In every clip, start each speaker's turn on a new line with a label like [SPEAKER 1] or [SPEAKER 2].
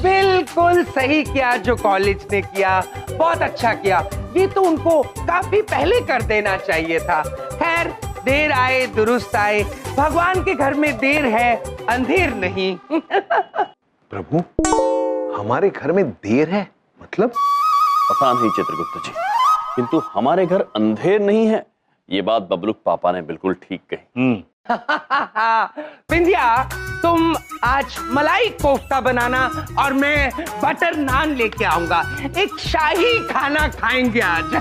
[SPEAKER 1] बिल्कुल सही किया जो कॉलेज ने किया, बहुत अच्छा किया। ये तो उनको काफी पहले कर देना चाहिए था। खैर, देर आए दुरुस्त आए, भगवान के घर में देर है अंधेर नहीं।
[SPEAKER 2] प्रभु, हमारे घर में देर है मतलब?
[SPEAKER 3] पता नहीं चित्रगुप्त जी, किंतु हमारे घर अंधेर नहीं है, ये बात बबलूक पापा ने बिल्कुल ठीक कही।
[SPEAKER 1] बिंदिया, तुम आज मलाई कोफ्ता बनाना और मैं बटर नान लेके आऊंगा। एक शाही खाना खाएंगे आज।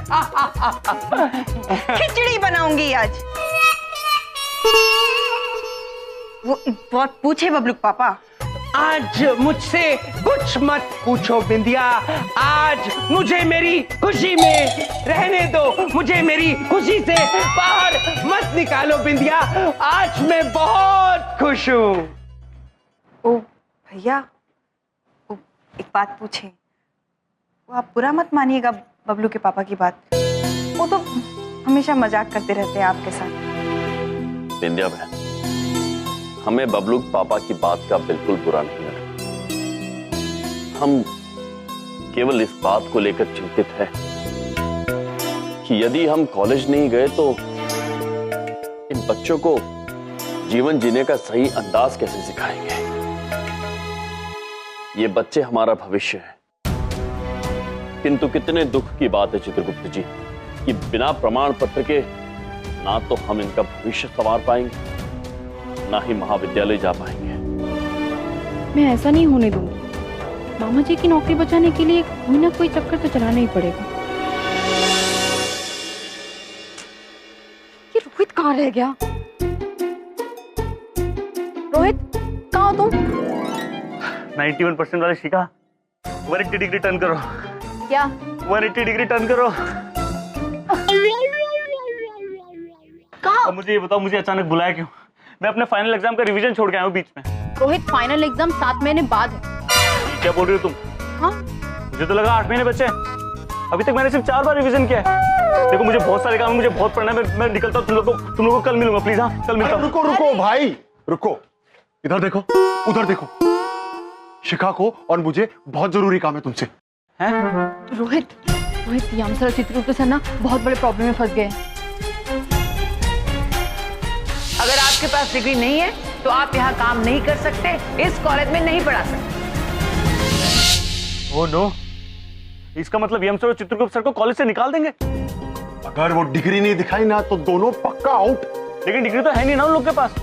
[SPEAKER 4] खिचड़ी बनाऊंगी आज। वो बहुत पूछे बबलूक पापा।
[SPEAKER 1] आज मुझसे कुछ मत पूछो बिंदिया, आज मुझे मेरी खुशी में रहने दो, मुझे मेरी खुशी से बाहर मत निकालो बिंदिया। आज मैं बहुत खुश हूँ।
[SPEAKER 4] ओ भैया, ओ एक बात पूछे, वो आप बुरा मत मानिएगा बबलू के पापा की बात, वो तो हमेशा मजाक करते रहते हैं आपके साथ।
[SPEAKER 3] बिंदिया बहन, हमें बबलूक पापा की बात का बिल्कुल बुरा नहीं लगा। हम केवल इस बात को लेकर चिंतित हैं कि यदि हम कॉलेज नहीं गए तो इन बच्चों को जीवन जीने का सही अंदाज कैसे सिखाएंगे। ये बच्चे हमारा भविष्य है, किंतु कितने दुख की बात है चित्रगुप्त जी कि बिना प्रमाण पत्र के ना तो हम इनका भविष्य संवार पाएंगे, ना ही महाविद्यालय जा पाएंगे।
[SPEAKER 5] मैं ऐसा नहीं होने दूंगी। मामा जी की नौकरी बचाने के लिए कोई ना कोई चक्कर तो चलाना ही पड़ेगा। ये रोहित कहाँ रह गया? रोहित, कहाँ हो तुम?
[SPEAKER 6] 91% वाले शिखा, 180 डिग्री टर्न करो।
[SPEAKER 5] क्या?
[SPEAKER 6] 180 डिग्री टर्न करो।
[SPEAKER 5] कहाँ?
[SPEAKER 6] अब मुझे ये बताओ, मुझे अचानक बुलाया क्यों? मैं अपने फाइनल एग्जाम का रिवीजन छोड़ के आया हूँ बीच में।
[SPEAKER 5] रोहित, फाइनल एग्जाम 7 महीने बाद है।
[SPEAKER 6] क्या बोल रही हो तुम?
[SPEAKER 5] हाँ?
[SPEAKER 6] मुझे तो लगा 8 महीने बचे। अभी तक मैंने सिर्फ 4 बार रिवीजन किया है। देखो, मुझे बहुत सारे काम है, मुझे बहुत पढ़ना है। मैं निकलता हूँ, तुम लोगों को कल मिलूंगा प्लीज। हाँ, कल मिलता हूँ।
[SPEAKER 2] रुको रुको भाई, रुको। इधर देखो, उधर देखो। शिखा को और मुझे बहुत जरूरी काम है तुमसे।
[SPEAKER 6] हैं?
[SPEAKER 5] रोहित, यमसर और चित्रगुप्त सर ना बहुत बड़े प्रॉब्लम में फंस गए।
[SPEAKER 7] अगर आपके पास डिग्री नहीं है तो आप यहाँ काम नहीं कर सकते, इस कॉलेज में नहीं पढ़ा सकते।
[SPEAKER 6] ओह नो, इसका मतलब यम सर और चित्रगुप्त सर को कॉलेज से निकाल देंगे।
[SPEAKER 2] अगर वो डिग्री नहीं दिखाई ना तो दोनों पक्का आउट।
[SPEAKER 6] लेकिन डिग्री तो है नहीं ना उन लोग के पास।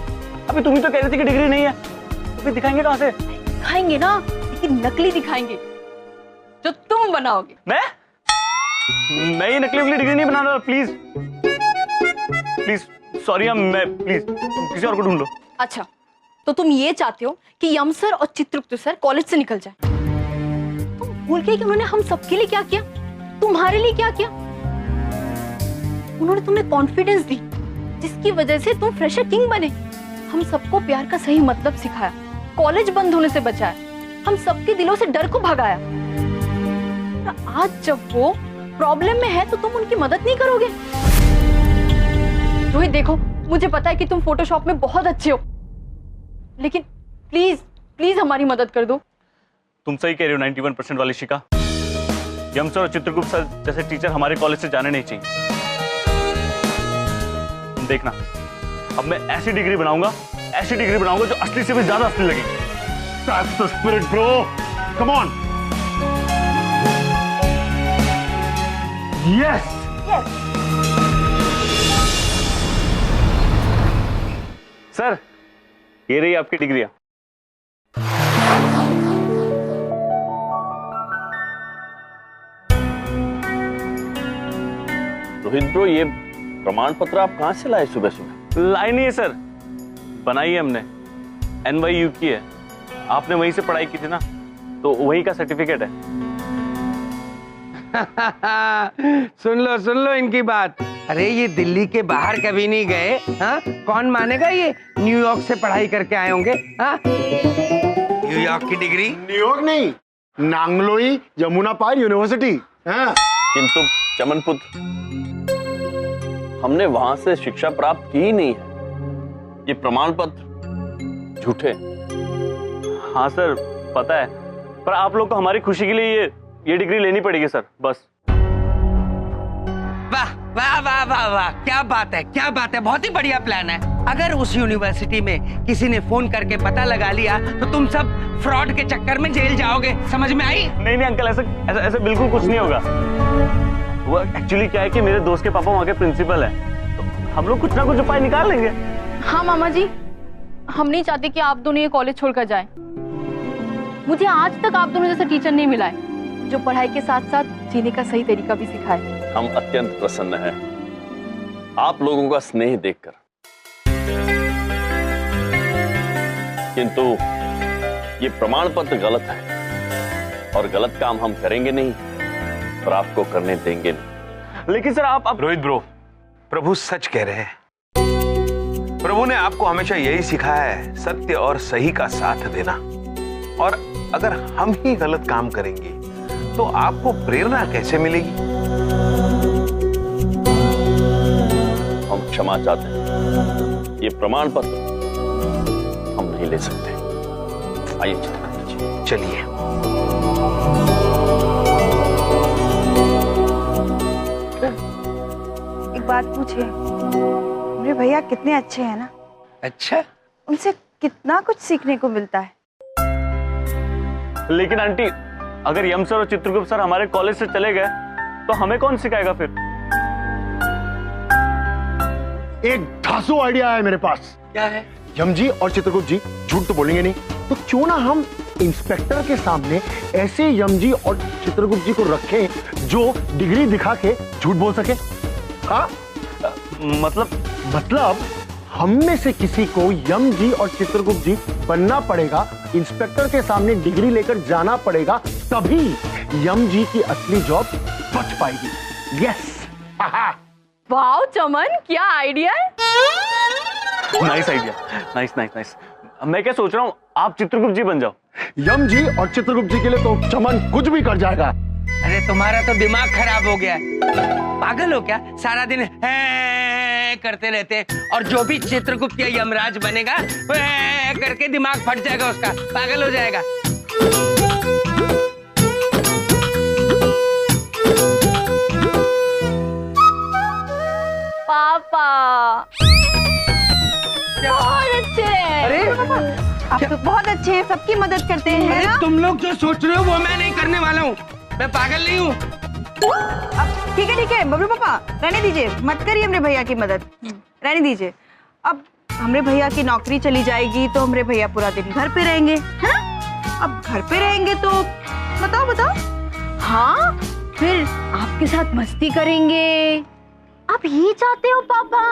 [SPEAKER 6] अभी तुम ही तो कह रही थी कि डिग्री नहीं है, तो फिर दिखाएंगे कहाँ से?
[SPEAKER 5] दिखाएंगे ना, लेकिन नकली दिखाएंगे जो तुम बनाओगे।
[SPEAKER 6] मैं ये नकली डिग्री नहीं बना रहा। प्लीज प्लीज, सॉरी, मैं प्लीज किसी और को ढूंढ लो।
[SPEAKER 5] अच्छा, तो तुम ये चाहते हो कि यम सर और चित्रगुप्त सर कॉलेज से निकल जाए? तुम भूल गए कि उन्होंने हम सबके लिए क्या किया, तुम्हारे लिए क्या किया? उन्होंने तुम्हें कॉन्फिडेंस दी, जिसकी वजह से तुम फ्रेशर किंग बने। हम सबको प्यार का सही मतलब सिखाया, कॉलेज बंद होने से बचाया, हम सबके दिलों से डर को भगाया। आज जब वो प्रॉब्लम में है तो तुम उनकी मदद नहीं करोगे? रोहित देखो, मुझे पता है कि तुम फोटोशॉप में बहुत अच्छे हो, लेकिन प्लीज प्लीज हमारी मदद कर दो।
[SPEAKER 6] तुम सही कह रही हो 91% वाली शिखा। यम सर और चित्रगुप्त सर जैसे टीचर हमारे कॉलेज से जाने नहीं चाहिए। तुम देखना, अब मैं ऐसी डिग्री बनाऊंगा जो असली से भी ज्यादा असली लगेगी।
[SPEAKER 2] That's the spirit, bro. Come on. Yes.
[SPEAKER 6] Sir, ये रही आपकी डिग्रियां।
[SPEAKER 3] रोहित ब्रो, ये प्रमाण पत्र आप कहां से लाए सुबह सुबह?
[SPEAKER 6] लाई नहीं है सर, बनाई है हमने। NYU की है, आपने वहीं से पढ़ाई की थी ना, तो वहीं का सर्टिफिकेट है।
[SPEAKER 1] सुन लो इनकी बात। अरे ये दिल्ली के बाहर कभी नहीं गए। हाँ, कौन मानेगा ये न्यूयॉर्क से पढ़ाई करके आए होंगे? हाँ, न्यूयॉर्क की डिग्री?
[SPEAKER 2] न्यूयॉर्क नहीं, नांगलोई यमुना पार यूनिवर्सिटी। हाँ।
[SPEAKER 3] किंतु चमन पुत्र, हमने वहां से शिक्षा प्राप्त की ही नहीं है। ये प्रमाण पत्र झूठे।
[SPEAKER 6] हाँ सर, पता है, पर आप लोग को हमारी खुशी के लिए ये डिग्री लेनी पड़ेगी सर, बस।
[SPEAKER 1] वाह वाह वाह वाह वाह, क्या बात है, क्या बात है, बहुत ही बढ़िया प्लान है। अगर उस यूनिवर्सिटी में किसी ने फोन करके पता लगा लिया तो तुम सब फ्रॉड के चक्कर में जेल जाओगे, समझ में आई?
[SPEAKER 6] नहीं नहीं अंकल, ऐसा बिल्कुल कुछ नहीं होगा। वो एक्चुअली क्या है कि मेरे दोस्त के पापा वहाँ के प्रिंसिपल है, तो हम लोग कुछ ना कुछ उपाय निकाल लेंगे।
[SPEAKER 5] हाँ मामा जी, हम नहीं चाहते कि आप दोनों ये कॉलेज छोड़कर जाएं। मुझे आज तक आप दोनों जैसा टीचर नहीं मिला है जो पढ़ाई के साथ साथ जीने का सही तरीका भी सिखाए।
[SPEAKER 3] हम अत्यंत प्रसन्न हैं आप लोगों का स्नेह देखकर, किंतु ये प्रमाण पत्र गलत है और गलत काम हम करेंगे नहीं और आपको करने देंगे नहीं।
[SPEAKER 6] लेकिन सर आप
[SPEAKER 8] रोहित ब्रो, प्रभु सच कह रहे हैं। प्रभु ने आपको हमेशा यही सिखाया है, सत्य और सही का साथ देना। और अगर हम ही गलत काम करेंगे तो आपको प्रेरणा कैसे मिलेगी?
[SPEAKER 3] हम क्षमा चाहते हैं, ये प्रमाण पत्र हम नहीं ले सकते। आइए चित्रगुप्त जी,
[SPEAKER 8] चलिए।
[SPEAKER 4] एक बात पूछे, मेरे भैया कितने अच्छे हैं ना।
[SPEAKER 1] अच्छा,
[SPEAKER 4] उनसे कितना कुछ सीखने को मिलता है।
[SPEAKER 6] लेकिन आंटी, अगर यम सर और चित्रगुप्त सर हमारे कॉलेज से चले गए तो हमें कौन सिखाएगा फिर?
[SPEAKER 2] एक धांसू आइडिया है मेरे पास।
[SPEAKER 1] क्या है?
[SPEAKER 2] यम जी और चित्रगुप्त जी झूठ तो बोलेंगे नहीं, तो क्यों ना हम इंस्पेक्टर के सामने ऐसे यम जी और चित्रगुप्त जी को रखें जो डिग्री दिखा के झूठ बोल सके। हाँ, मतलब हम में से किसी को यम जी और चित्रगुप्त जी बनना पड़ेगा, इंस्पेक्टर के सामने डिग्री लेकर जाना पड़ेगा, तभी यम जी की असली जॉब बच पाएगी। यस।
[SPEAKER 5] वाह चमन, क्या आइडिया है।
[SPEAKER 6] Nice idea, nice nice nice. मैं क्या सोच रहा हूँ, आप चित्रगुप्त जी बन जाओ।
[SPEAKER 2] यम जी और चित्रगुप्त जी के लिए तो चमन कुछ भी कर जाएगा।
[SPEAKER 1] अरे तुम्हारा तो दिमाग खराब हो गया है, पागल हो क्या? सारा दिन है करते रहते हैं, और जो भी चित्रगुप्त या यमराज बनेगा करके दिमाग फट जाएगा उसका, पागल हो जाएगा।
[SPEAKER 5] पापा बहुत अच्छे हैं।
[SPEAKER 1] अरे
[SPEAKER 4] आप तो बहुत अच्छे हैं, सबकी मदद करते हैं
[SPEAKER 1] अरे
[SPEAKER 4] ना?
[SPEAKER 1] तुम लोग जो सोच रहे हो वो मैं नहीं करने वाला हूँ, मैं पागल नहीं हूँ।
[SPEAKER 4] अब ठीक है बबलू पापा, रहने दीजिए, मत करिए हमरे भैया की मदद, रहने दीजिए। अब हमरे भैया की नौकरी चली जाएगी तो हमरे भैया पूरा दिन घर पे रहेंगे, है ना? अब घर पे रहेंगे तो बताओ।
[SPEAKER 5] हाँ, फिर आपके साथ मस्ती करेंगे। आप ये चाहते हो पापा?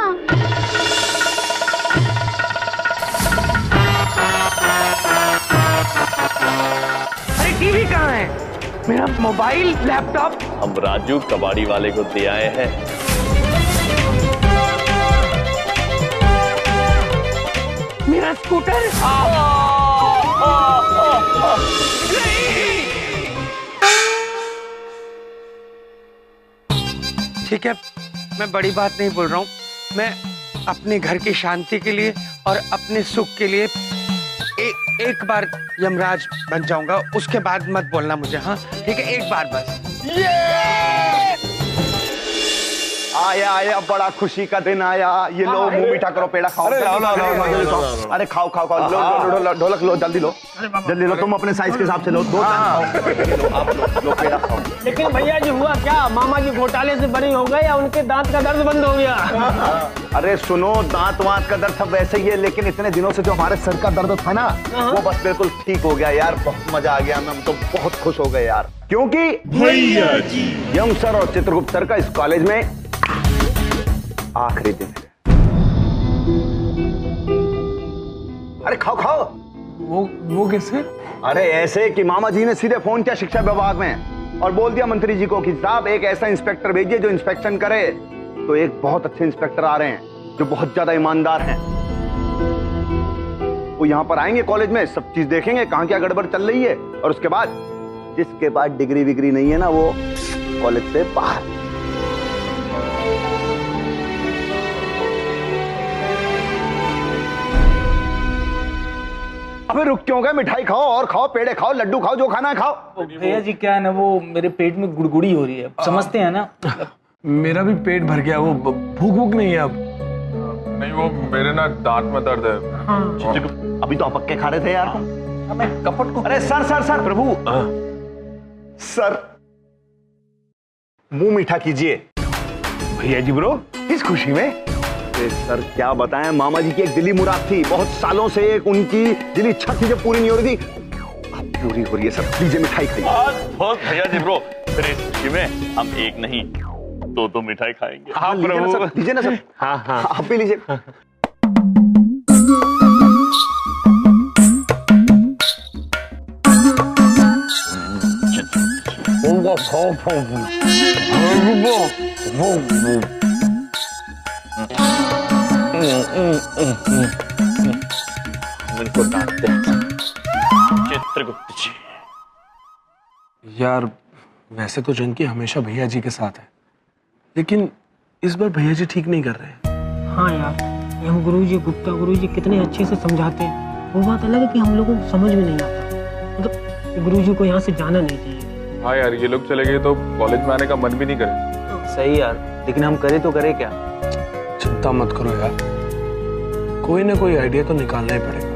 [SPEAKER 1] अरे टीवी कहाँ है? मेरा मोबाइल, लैपटॉप?
[SPEAKER 3] हम राजू कबाड़ी वाले को दे आए हैं।
[SPEAKER 1] मेरा स्कूटर? ठीक है, मैं बड़ी बात नहीं बोल रहा हूँ, मैं अपने घर की शांति के लिए और अपने सुख के लिए एक बार यमराज बन जाऊंगा, उसके बाद मत बोलना मुझे। हाँ ठीक है, एक बार बस।
[SPEAKER 9] आया बड़ा खुशी का दिन आया। ये लो, मुंह मीठा करो, पेड़ा खाओ। अरे खाओ ढोलक लो, जल्दी लो, तुम अपने साइज के हिसाब से लो, दो लो पेड़ा खाओ।
[SPEAKER 10] लेकिन भैया जी हुआ क्या, मामा जी घोटाले से बरी हो गए या उनके दांत का दर्द बंद हो गया?
[SPEAKER 9] अरे सुनो, दांत वांत का दर्द सब वैसे ही है, लेकिन इतने दिनों से जो हमारे सर का दर्द था ना, वो बस बिल्कुल ठीक हो गया यार। बहुत मजा आ गया, हम तो बहुत खुश हो गए यार, क्योंकि भैया जी यम सर और चित्रगुप्त सर का इस कॉलेज में आखिरी दिन है। अरे खाओ।
[SPEAKER 10] वो कैसे?
[SPEAKER 9] अरे ऐसे कि मामा जी ने सीधे फोन किया शिक्षा विभाग में और बोल दिया मंत्री जी को कि साहब एक ऐसा इंस्पेक्टर भेजिए जो इंस्पेक्शन करे। तो एक बहुत अच्छे इंस्पेक्टर आ रहे हैं जो बहुत ज्यादा ईमानदार हैं। वो यहाँ पर आएंगे कॉलेज में, सब चीज देखेंगे कहाँ क्या गड़बड़ चल रही है, और उसके बाद जिसके पास डिग्री विग्री नहीं है ना, वो कॉलेज से बाहर। अबे रुक क्यों गए? मिठाई खाओ और खाओ, पेड़े खाओ, लड्डू खाओ, जो खाना है खाओ।
[SPEAKER 11] भैया जी क्या है ना, वो मेरे पेट में गुड़गुड़ी हो रही है, समझते हैं ना।
[SPEAKER 12] मेरा भी पेट भर गया, वो भूख नहीं है अब।
[SPEAKER 13] नहीं वो मेरे ना दांत में दर्द है।
[SPEAKER 11] हाँ।
[SPEAKER 9] अभी तो पक्के खा रहे थे यार।
[SPEAKER 11] मैं कपट को।
[SPEAKER 9] अरे सर सर सर प्रभु सर मुंह मीठा कीजिए।
[SPEAKER 8] भैया जी ब्रो, इस खुशी में
[SPEAKER 9] अरे सर क्या बताएं, मामा जी की एक दिली मुराद थी, बहुत सालों से एक उनकी दिली इच्छा थी जो पूरी नहीं हो रही थी, अब पूरी हो रही है सर। लीजिए मिठाई खाइए।
[SPEAKER 3] बहुत भैया जी ब्रो, फिर इस खुशी में हम एक नहीं दो मिठाई खाएंगे।
[SPEAKER 9] हाँ प्रभु, लीजिए ना सर।
[SPEAKER 8] हाँ हाँ
[SPEAKER 9] आप भी लीजिए।
[SPEAKER 3] चित्रगुप्त जी।
[SPEAKER 12] यार वैसे तो जनकी हमेशा भैया जी के साथ है, लेकिन इस बार भैया जी ठीक नहीं कर रहे।
[SPEAKER 10] हाँ यार, ये हम गुरुजी, गुप्ता गुरुजी कितने अच्छे से समझाते हैं, वो बात अलग है कि हम लोगों को समझ में नहीं आता। मतलब गुरुजी को यहाँ से जाना नहीं चाहिए।
[SPEAKER 13] हाँ यार, ये लोग चले गए तो कॉलेज में आने का मन भी नहीं करे।
[SPEAKER 11] सही यार, लेकिन हम करे तो करे क्या?
[SPEAKER 12] चिंता मत करो यार, कोई ना कोई आइडिया तो निकालना ही पड़ेगा।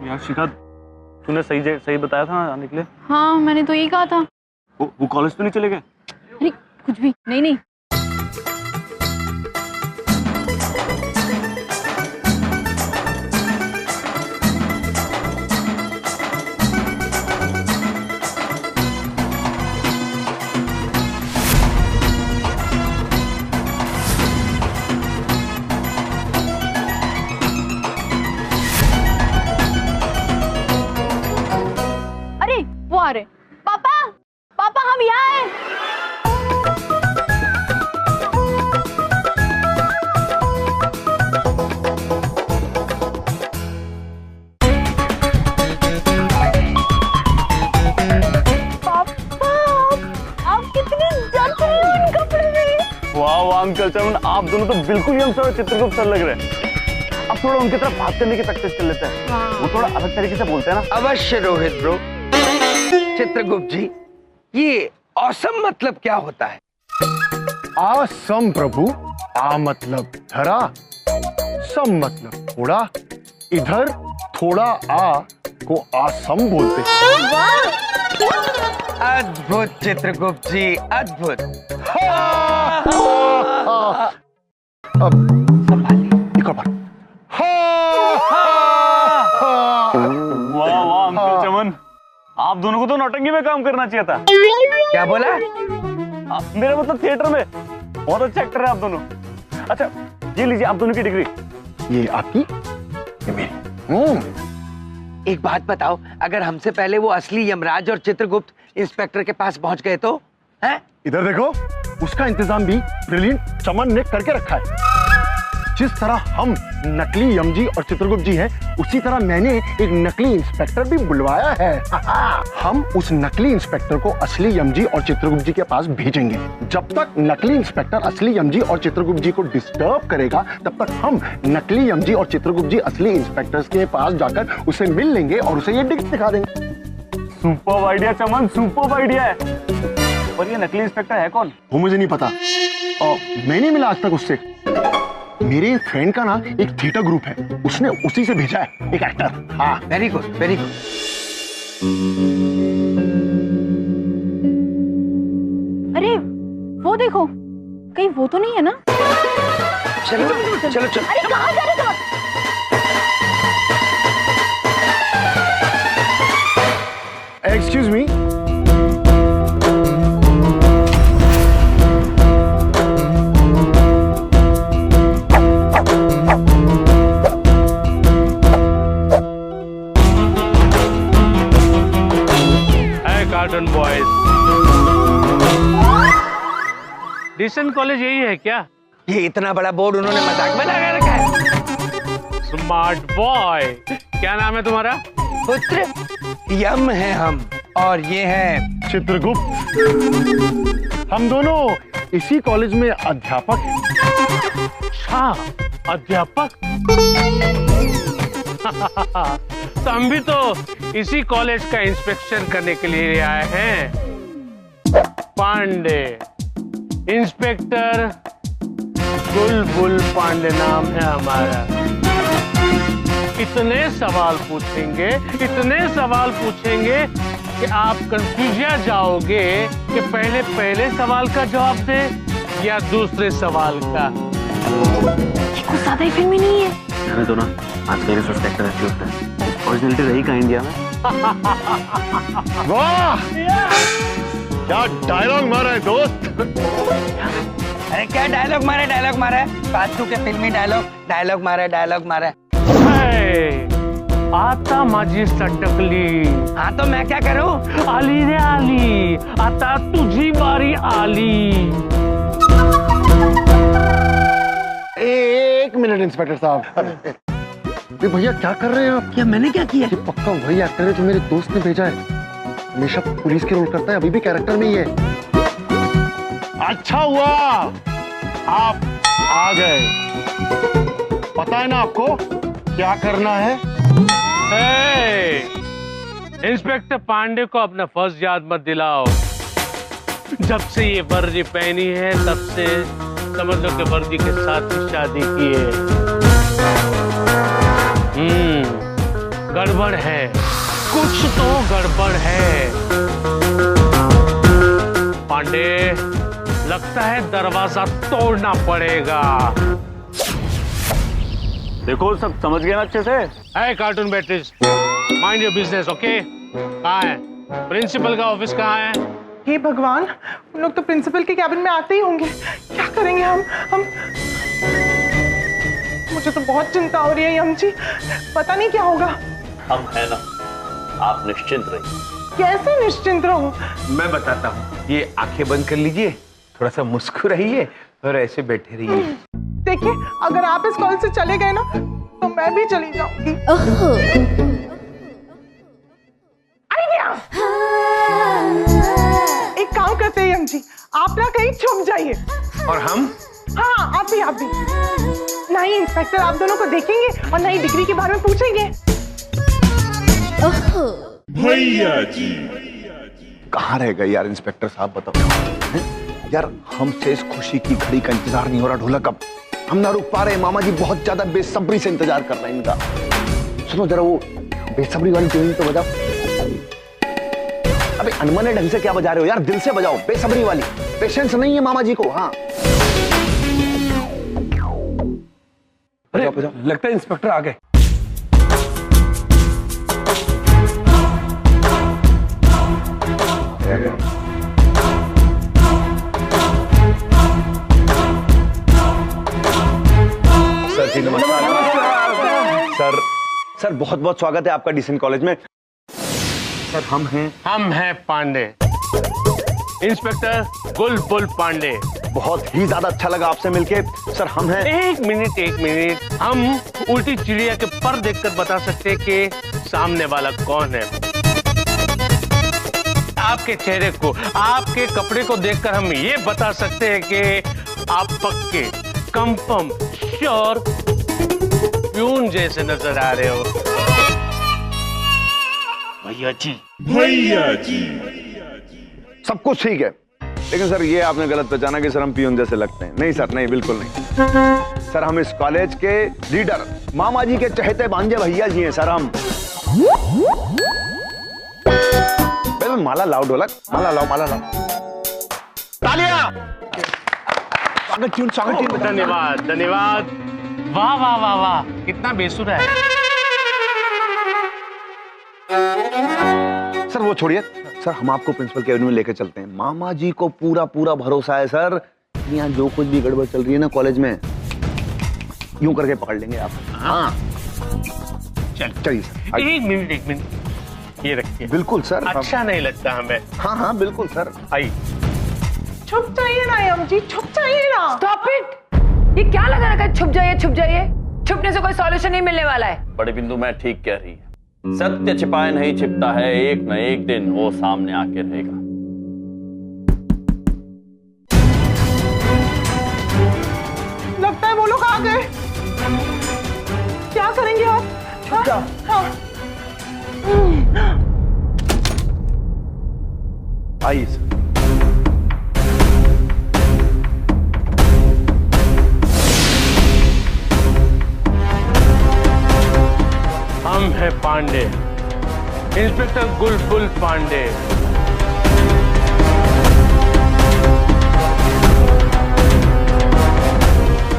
[SPEAKER 6] यार शिखा, तूने सही बताया था ना आने के लिए?
[SPEAKER 5] हाँ मैंने तो यही कहा था।
[SPEAKER 6] वो कॉलेज तो नहीं चले गए?
[SPEAKER 5] अरे कुछ भी नहीं। अरे वो आ रहे। पापा हम यहाँ हैं।
[SPEAKER 6] वाह अंकल चमन, आप दोनों तो बिल्कुल यंग सर चित्रगुप्त सर लग रहे हैं। अब थोड़ा उनकी तरफ बात करने की प्रैक्टिस कर लेते हैं। वो थोड़ा अलग तरीके से बोलते हैं ना।
[SPEAKER 1] अवश्य रोहित ब्रो। चित्रगुप्त जी, ये औसम मतलब क्या होता है?
[SPEAKER 2] आसम प्रभु। आ मतलब धरा, सम मतलब थोड़ा। इधर थोड़ा आ को आसम बोलते हैं।
[SPEAKER 1] अद्भुत चित्रगुप्त जी, अद्भुत।
[SPEAKER 2] अब संभालिए, एक और बार।
[SPEAKER 6] वाह अंकल चमन, आप दोनों को तो नौटंकी में काम करना चाहिए था।
[SPEAKER 1] क्या बोला?
[SPEAKER 6] मेरा मतलब थिएटर में। बहुत अच्छे एक्टर है आप दोनों। अच्छा ये लीजिए आप दोनों की डिग्री।
[SPEAKER 2] ये आपकी, ये मेरी।
[SPEAKER 1] एक बात बताओ, अगर हमसे पहले वो असली यमराज और चित्रगुप्त इंस्पेक्टर के पास पहुंच गए तो? हैं?
[SPEAKER 2] इधर देखो, उसका इंतजाम भी ब्रिलियंट चमन ने करके रखा है। जिस तरह हम नकली यमजी और चित्रगुप्त जी हैं, उसी तरह मैंने एक नकली इंस्पेक्टर भी बुलवाया है। हम उस नकली इंस्पेक्टर को असली यमजी और चित्रगुप्त जी के पास भेजेंगे। जब तक नकली इंस्पेक्टर असली यमजी और चित्रगुप्त जी को डिस्टर्ब करेगा, तब तक हम नकली यमजी और चित्रगुप्त जी असली इंस्पेक्टर्स के पास जाकर उसे मिल लेंगे और उसे ये डिग्री दिखा देंगे।
[SPEAKER 6] सुपर आइडिया चमन, सुपर आइडिया है। और ये नकली इंस्पेक्टर है कौन?
[SPEAKER 2] वो मुझे नहीं पता और मैं नहीं मिला आज तक उससे। मेरे फ्रेंड का ना एक थिएटर ग्रुप है, उसने उसी से भेजा है एक एक्टर। हाँ
[SPEAKER 1] वेरी गुड, वेरी गुड।
[SPEAKER 5] अरे वो देखो, कहीं वो तो नहीं है ना?
[SPEAKER 1] चलो चलो चलो।
[SPEAKER 5] अरे कहाँ जा रहे हो?
[SPEAKER 2] Excuse me,
[SPEAKER 10] cartoon boys. डिसन कॉलेज यही है क्या?
[SPEAKER 1] ये इतना बड़ा बोर्ड उन्होंने मजाक में लगा रखा है।
[SPEAKER 10] स्मार्ट बॉय, क्या नाम है तुम्हारा?
[SPEAKER 1] पुत्र यम है हम, और ये है
[SPEAKER 2] चित्रगुप्त। हम दोनों इसी कॉलेज में अध्यापक हैं।
[SPEAKER 14] हाँ, अध्यापक। तो हम भी तो इसी कॉलेज का इंस्पेक्शन करने के लिए आए हैं। पांडे, इंस्पेक्टर बुलबुल पांडे नाम है हमारा। इतने सवाल पूछेंगे कि आप कंफ्यूज जाओगे कि पहले सवाल का जवाब दे या दूसरे सवाल का।
[SPEAKER 5] कुछ ज्यादा ही फिल्मी नहीं है।
[SPEAKER 6] रहने दो ना, आज कल इंस्पेक्टर ऐसे होता है। ओरिजिनलिटी रही कहाँ इंडिया में।
[SPEAKER 2] वाह, क्या डायलॉग मारा है दोस्त।
[SPEAKER 1] अरे क्या डायलॉग मारा है। पांचू के फिल्मी डायलॉग मारा है।
[SPEAKER 14] आता माझी सटकली।
[SPEAKER 1] हाँ तो मैं क्या करूं?
[SPEAKER 14] आली रे आली, आता तुझी बारी आली।
[SPEAKER 2] एक मिनट इंस्पेक्टर साहब। ये भैया क्या कर रहे हैं आप?
[SPEAKER 1] क्या मैंने क्या किया?
[SPEAKER 2] ये पक्का वही एक्टर है जो मेरे दोस्त ने भेजा है। हमेशा पुलिस के रोल करता है, अभी भी कैरेक्टर में ही है। अच्छा हुआ आप आ गए। पता है ना आपको क्या करना है?
[SPEAKER 14] इंस्पेक्टर पांडे को अपना फर्ज याद मत दिलाओ। जब से ये वर्दी पहनी है तब से समझ लो कि वर्दी के साथ ही शादी की है। गड़बड़ है, कुछ तो गड़बड़ है। पांडे, लगता है दरवाजा तोड़ना पड़ेगा।
[SPEAKER 6] देखो सब समझ गए ना अच्छे से।
[SPEAKER 14] है cartoon batteries, mind your business, okay? कहाँ है प्रिंसिपल का ऑफिस? कहाँ है?
[SPEAKER 15] हे भगवान, उन लोग तो प्रिंसिपल के कैबिन में आते ही होंगे। क्या करेंगे हम? मुझे तो बहुत चिंता हो रही है यम जी, पता नहीं क्या होगा।
[SPEAKER 3] हम है ना, आप निश्चिंत रहिए।
[SPEAKER 15] कैसे निश्चिंत रहूं?
[SPEAKER 8] मैं बताता हूँ, ये आंखें बंद कर लीजिए, थोड़ा सा मुस्कुराइए और ऐसे बैठे रहिए।
[SPEAKER 15] देखिए, अगर आप इस कॉल से चले गए ना तो मैं भी चली जाऊंगी। आइडिया! एक काम करते हैं यम जी, आप ना कहीं छुप जाइए।
[SPEAKER 8] और हम?
[SPEAKER 15] हाँ, आप भी। नहीं इंस्पेक्टर आप दोनों को देखेंगे और नई डिग्री के बारे में पूछेंगे।
[SPEAKER 9] भैया जी कहाँ रह गए यार इंस्पेक्टर साहब, बताओ यार। हमसे इस खुशी की घड़ी का इंतजार नहीं हो रहा ढोलक। अब हम ना रुक पा रहे। मामा जी बहुत ज्यादा बेसब्री से इंतजार कर रहे हैं इनका। सुनो जरा वो बेसब्री वाली ट्यून तो बजाओ। अबे अनमने ढंग से क्या बजा रहे हो यार, दिल से बजाओ बेसब्री वाली। पेशेंस नहीं है मामा जी को। हाँ
[SPEAKER 8] बजाओ। लगता है इंस्पेक्टर आ गए।
[SPEAKER 9] सर जी नमस्कार। सर बहुत बहुत स्वागत है आपका डीसेंट कॉलेज में। सर हम हैं
[SPEAKER 14] पांडे, इंस्पेक्टर बुलबुल पांडे।
[SPEAKER 9] बहुत ही ज्यादा अच्छा लगा आपसे मिलके। सर हम हैं।
[SPEAKER 14] एक मिनट, हम उल्टी चिड़िया के पर देखकर बता सकते हैं कि सामने वाला कौन है। आपके चेहरे को, आपके कपड़े को देखकर हम ये बता सकते हैं कि आप पक्के, कंफर्म, श्योर प्यून जैसे नजर आ रहे हो।
[SPEAKER 9] भैया जी सब कुछ ठीक है, लेकिन सर ये आपने गलत पहचाना कि सर हम पियून जैसे लगते हैं। नहीं सर, नहीं, बिल्कुल नहीं। सर हम इस कॉलेज के लीडर मामा जी के चहेते भांजे भैया जी हैं सर हम। माला लाओ ढोलक, माला लाओ। तालियां! स्वागत टीम।
[SPEAKER 14] धन्यवाद। वाह, कितना बेसुरा है।
[SPEAKER 9] सर वो छोड़िए, सर हम आपको प्रिंसिपल कैबिन में लेकर चलते हैं। मामा जी को पूरा भरोसा है सर, यहाँ जो कुछ भी गड़बड़ चल रही है ना कॉलेज में, यूं करके पकड़ लेंगे आप। हाँ चलिए सर।
[SPEAKER 14] एक मिनट ये रखिए।
[SPEAKER 9] बिल्कुल सर।
[SPEAKER 14] अच्छा नहीं लगता हमें।
[SPEAKER 9] हाँ बिल्कुल सर।
[SPEAKER 14] आई
[SPEAKER 15] छुप जाइए ना यम जी, छुप जाइए ना।
[SPEAKER 7] Stop it. ये क्या लगा रखा है छुप जाइए। छुपने से कोई सॉल्यूशन नहीं मिलने वाला है।
[SPEAKER 3] बड़े बिंदु मैं ठीक कह रही है। सत्य छिपाए नहीं छिपता है, एक न एक दिन वो सामने आके रहेगा।
[SPEAKER 15] लगता
[SPEAKER 9] गुप्ता। आइए सर।
[SPEAKER 14] हम हैं पांडे, इंस्पेक्टर गुलबुल पांडे।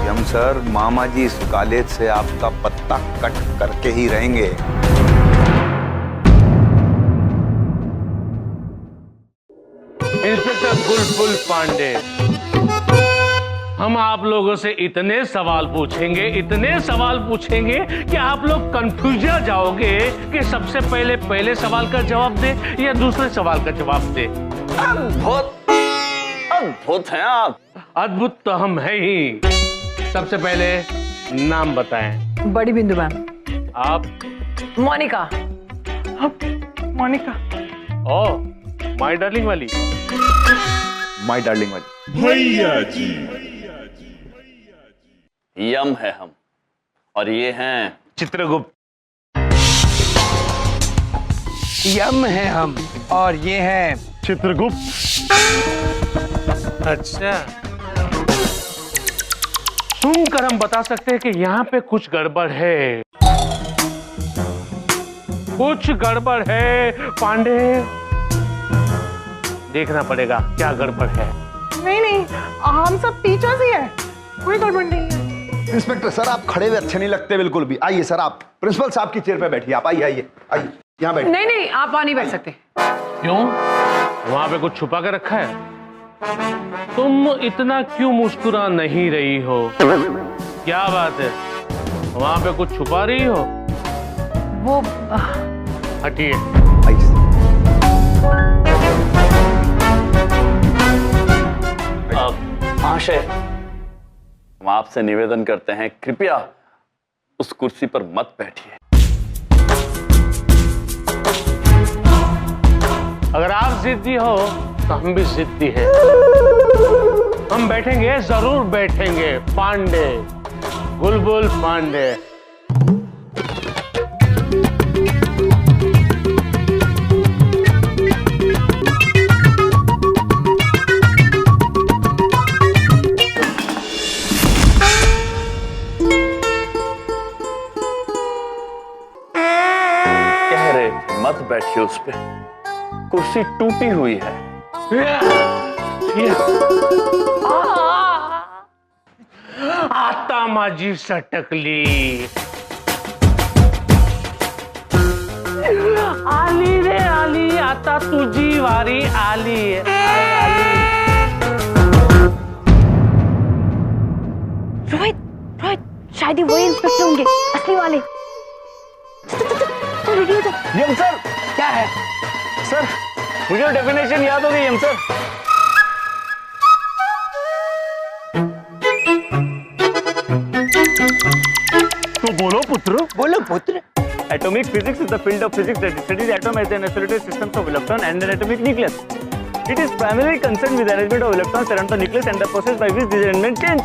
[SPEAKER 9] यम सर, मामा जी इस कॉलेज से आपका पत्ता कट करके ही रहेंगे।
[SPEAKER 14] इंस्पेक्टर गुलबुल पांडे, हम आप लोगों से इतने सवाल पूछेंगे कि आप लोग कंफ्यूज हो जाओगे कि सबसे पहले सवाल का जवाब दे या दूसरे सवाल का जवाब दे।
[SPEAKER 3] अद्भुत हैं आप।
[SPEAKER 14] अद्भुत तो हम है ही। सबसे पहले नाम बताएं।
[SPEAKER 7] बड़ी बिंदु मैम।
[SPEAKER 14] आप?
[SPEAKER 7] Monika.
[SPEAKER 15] Monika.
[SPEAKER 14] Oh, my darling वाली।
[SPEAKER 9] माय डार्लिंग वाली।
[SPEAKER 13] भैया जी।
[SPEAKER 3] यम है हम, और ये हैं
[SPEAKER 8] चित्रगुप्त।
[SPEAKER 1] यम है हम, और ये हैं
[SPEAKER 2] चित्रगुप्त।
[SPEAKER 14] अच्छा, सुनकर हम बता सकते हैं कि यहाँ पे कुछ गड़बड़ है। कुछ गड़बड़ है पांडे, देखना पड़ेगा क्या गड़बड़ है।
[SPEAKER 15] नहीं, हम सब टीचर्स ही हैं, कोई गड़बड़ नहीं है।
[SPEAKER 9] इंस्पेक्टर सर, आप खड़े हुए अच्छे नहीं लगते बिल्कुल भी। आइए सर, आप प्रिंसिपल साहब की चेयर पे बैठिए। आप आइए यहाँ बैठिए।
[SPEAKER 7] नहीं, आप वहां नहीं बैठ सकते।
[SPEAKER 14] क्यों? वहां पे कुछ छुपा के रखा है? तुम इतना क्यों मुस्कुरा नहीं रही हो? क्या बात है? वहां पे कुछ छुपा रही हो?
[SPEAKER 7] वो
[SPEAKER 14] हटिए।
[SPEAKER 3] महाशय, हम आपसे निवेदन करते हैं, कृपया उस कुर्सी पर मत बैठिए।
[SPEAKER 14] अगर आप जिद्दी हो तो हम भी जिद्दी हैं। हम बैठेंगे, जरूर बैठेंगे। पांडे, गुलबुल पांडे।
[SPEAKER 3] कह रहे थे मत बैठिए उस पे, कुर्सी टूटी हुई है।
[SPEAKER 14] आता माझी सटकली। आली रे आली, आता तुझी वारी आली।
[SPEAKER 5] रोहित, शायद ही वही इंस्पेक्टर होंगे, असली वाले। रेडी हो जा।
[SPEAKER 6] यम सर।
[SPEAKER 1] क्या है?
[SPEAKER 6] सर, मुझे डेफिनेशन याद हो गई यम सर।
[SPEAKER 2] तो बोलो पुत्र।
[SPEAKER 6] Atomic physics is the field of physics that studies atom as an isolated system of electron and an atomic nucleus. It is primarily concerned with the arrangement of electrons around the nucleus and the process by which these arrangement change.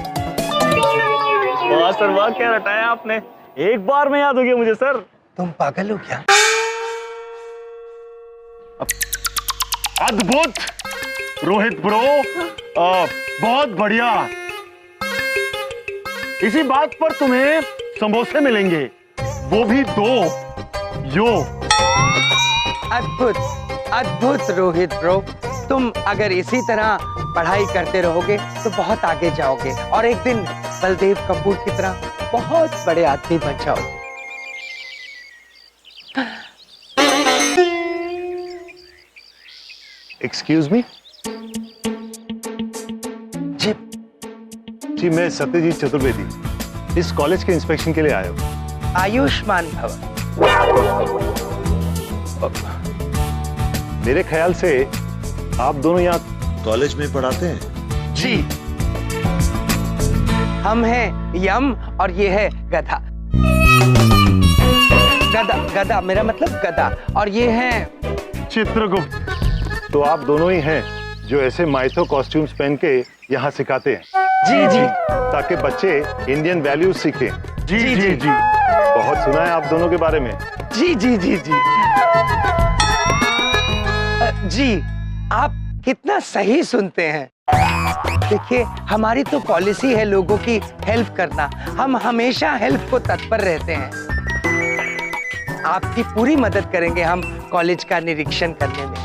[SPEAKER 6] वाह sir वाह, क्या रटाया आपने। एक बार में याद हो गया मुझे सर।
[SPEAKER 1] तुम पागल हो क्या?
[SPEAKER 2] अद्भुत रोहित ब्रो, बहुत बढ़िया। इसी बात पर तुम्हें समोसे मिलेंगे, वो भी 2 यो।
[SPEAKER 1] अद्भुत रोहित ब्रो, तुम अगर इसी तरह पढ़ाई करते रहोगे तो बहुत आगे जाओगे और एक दिन बलदेव कपूर की तरह बहुत बड़े आदमी बन जाओगे।
[SPEAKER 16] Excuse me. जी मैं सत्यजीत चतुर्वेदी इस कॉलेज के इंस्पेक्शन के लिए आया हूँ।
[SPEAKER 1] आयुष्मान भव।
[SPEAKER 16] मेरे ख्याल से आप दोनों यहाँ कॉलेज में पढ़ाते हैं?
[SPEAKER 1] जी, हम हैं यम और ये है गधा। गधा मेरा मतलब गधा, और ये है
[SPEAKER 16] चित्रगुप्त। तो आप दोनों ही हैं जो ऐसे माइथो कॉस्ट्यूम्स पहन के यहाँ सिखाते हैं?
[SPEAKER 1] जी,
[SPEAKER 16] ताकि बच्चे इंडियन वैल्यूज सीखें।
[SPEAKER 2] जी।
[SPEAKER 16] बहुत सुना है आप दोनों के बारे में।
[SPEAKER 1] जी जी जी जी जी, आप कितना सही सुनते हैं। देखिए, हमारी तो पॉलिसी है लोगों की हेल्प करना। हम हमेशा हेल्प को तत्पर रहते हैं। आपकी पूरी मदद करेंगे हम कॉलेज का निरीक्षण करने में।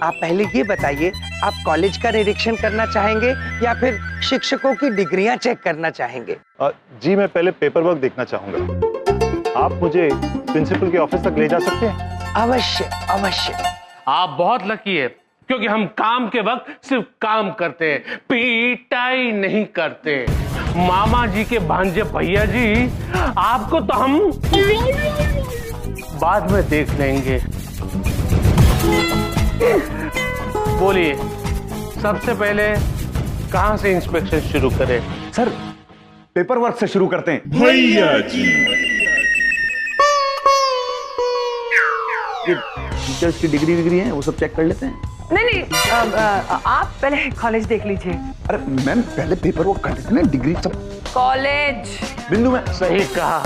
[SPEAKER 1] आप पहले ये बताइए, आप कॉलेज का निरीक्षण करना चाहेंगे या फिर शिक्षकों की डिग्रियां चेक करना चाहेंगे?
[SPEAKER 16] जी, मैं पहले पेपर वर्क देखना चाहूंगा। आप मुझे प्रिंसिपल के ऑफिस तक ले जा सकते हैं?
[SPEAKER 1] अवश्य अवश्य।
[SPEAKER 14] आप बहुत लकी है, क्योंकि हम काम के वक्त सिर्फ काम करते हैं, पिटाई नहीं करते। मामा जी के भांजे भैया जी, आपको तो हम बाद में देख लेंगे। बोलिए, सबसे पहले कहां से इंस्पेक्शन शुरू करें?
[SPEAKER 9] सर, पेपर वर्क से शुरू करते हैं।
[SPEAKER 16] भैया जी,
[SPEAKER 9] टीचर्स की डिग्री है, वो सब चेक कर लेते हैं।
[SPEAKER 7] नहीं, आप पहले कॉलेज देख लीजिए।
[SPEAKER 9] अरे मैम, पहले पेपर वर्क कर लेते हैं, डिग्री सब।
[SPEAKER 7] कॉलेज
[SPEAKER 9] बिंदु में
[SPEAKER 14] सही कहा।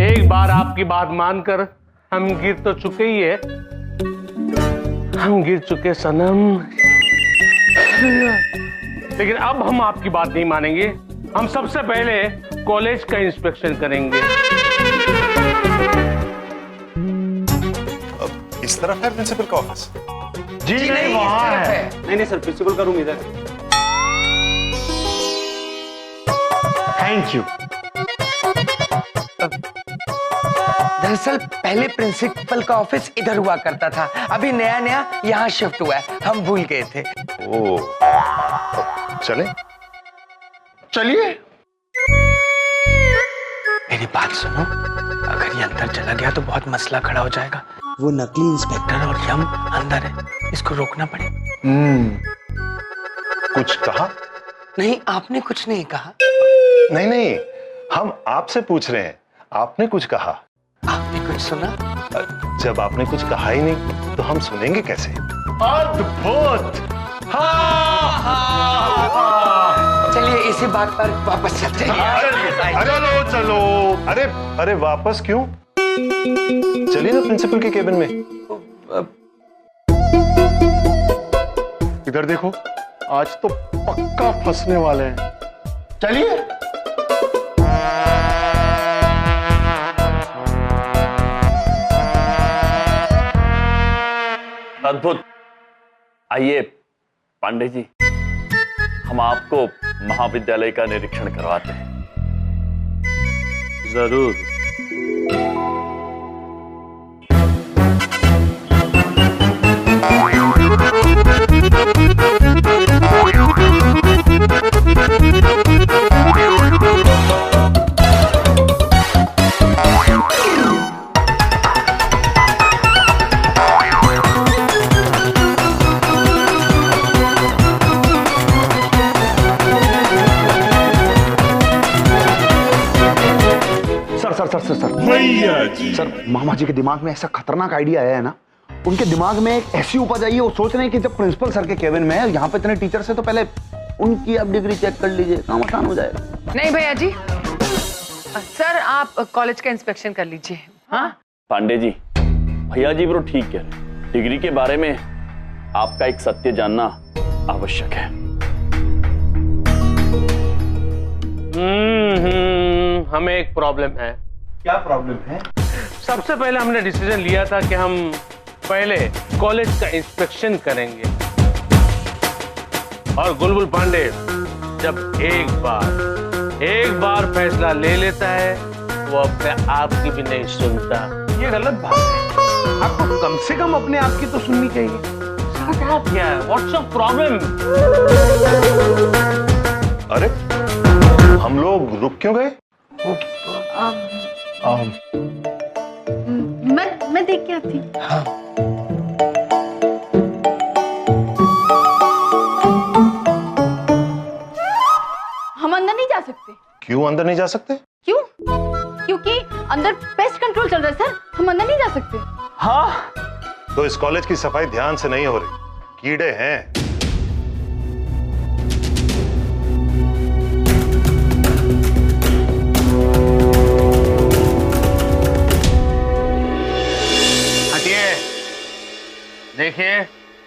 [SPEAKER 14] एक बार आपकी बात मानकर हम गिर तो चुके ही है। हम गिर चुके सनम, लेकिन अब हम आपकी बात नहीं मानेंगे। हम सबसे पहले कॉलेज का इंस्पेक्शन करेंगे।
[SPEAKER 16] इस तरफ है प्रिंसिपल का ऑफिस?
[SPEAKER 9] जी नहीं, वहां है।
[SPEAKER 6] नहीं सर, प्रिंसिपल का रूम इधर है।
[SPEAKER 9] Thank you.
[SPEAKER 1] दरअसल पहले प्रिंसिपल का ऑफिस इधर हुआ करता था, अभी नया नया यहाँ शिफ्ट हुआ है, हम भूल गए थे।
[SPEAKER 16] ओ, चले?
[SPEAKER 9] चलिए।
[SPEAKER 1] मेरी बात सुनो, अगर ये अंदर चला गया तो बहुत मसला खड़ा हो जाएगा। वो नकली इंस्पेक्टर और यम अंदर है, इसको रोकना पड़ेगा।
[SPEAKER 16] कुछ कहा?
[SPEAKER 1] नहीं, आपने कुछ नहीं कहा।
[SPEAKER 16] नहीं, हम आपसे पूछ रहे हैं, आपने कुछ कहा?
[SPEAKER 1] आपने कुछ सुना?
[SPEAKER 16] जब आपने कुछ कहा ही नहीं तो हम सुनेंगे कैसे?
[SPEAKER 9] अद्भुत।
[SPEAKER 1] चलिए इसी बात पर वापस चलते हैं।
[SPEAKER 16] चलो। अरे वापस क्यों? चलिए ना प्रिंसिपल के केबिन में। इधर देखो, आज तो पक्का फंसने वाले हैं।
[SPEAKER 9] चलिए।
[SPEAKER 3] अद्भुत। आइए पांडे जी, हम आपको महाविद्यालय का निरीक्षण करवाते हैं।
[SPEAKER 14] जरूर।
[SPEAKER 9] सर भैया जी, सर मामा जी के दिमाग में ऐसा खतरनाक आइडिया आया है ना, उनके दिमाग में एक ऐसी उपज आई है, वो सोच रहे हैं कि जब प्रिंसिपल सर के केबिन में है, यहाँ पे इतने टीचर्स है, तो पहले उनकी आप डिग्री चेक कर लीजिए, काम आसान हो जाएगा।
[SPEAKER 7] नहीं भैया जी, सर आप कॉलेज का इंस्पेक्शन कर लीजिए। हाँ
[SPEAKER 3] पांडे जी, भैया जी ब्रो ठीक कह रहे। डिग्री के बारे में आपका एक सत्य जानना आवश्यक है।
[SPEAKER 14] हमें एक प्रॉब्लम है।
[SPEAKER 9] क्या प्रॉब्लम है?
[SPEAKER 14] सबसे पहले हमने डिसीजन लिया था कि हम पहले कॉलेज का इंस्पेक्शन करेंगे, और बुलबुल पांडे जब एक बार फैसला ले लेता है, वो अपने आप की भी नहीं सुनता।
[SPEAKER 1] ये गलत बात है, आपको कम से कम अपने आप की तो सुननी चाहिए।
[SPEAKER 14] क्या है? What's the problem?
[SPEAKER 16] अरे हम लोग रुक क्यों गए?
[SPEAKER 5] मैं देख के आती।
[SPEAKER 1] हाँ।
[SPEAKER 5] हम अंदर नहीं जा सकते।
[SPEAKER 16] क्यों अंदर नहीं जा सकते?
[SPEAKER 5] क्यों? क्योंकि अंदर पेस्ट कंट्रोल चल रहा है सर, हम अंदर नहीं जा सकते।
[SPEAKER 16] हाँ, तो इस कॉलेज की सफाई ध्यान से नहीं हो रही, कीड़े हैं।
[SPEAKER 14] देखिए,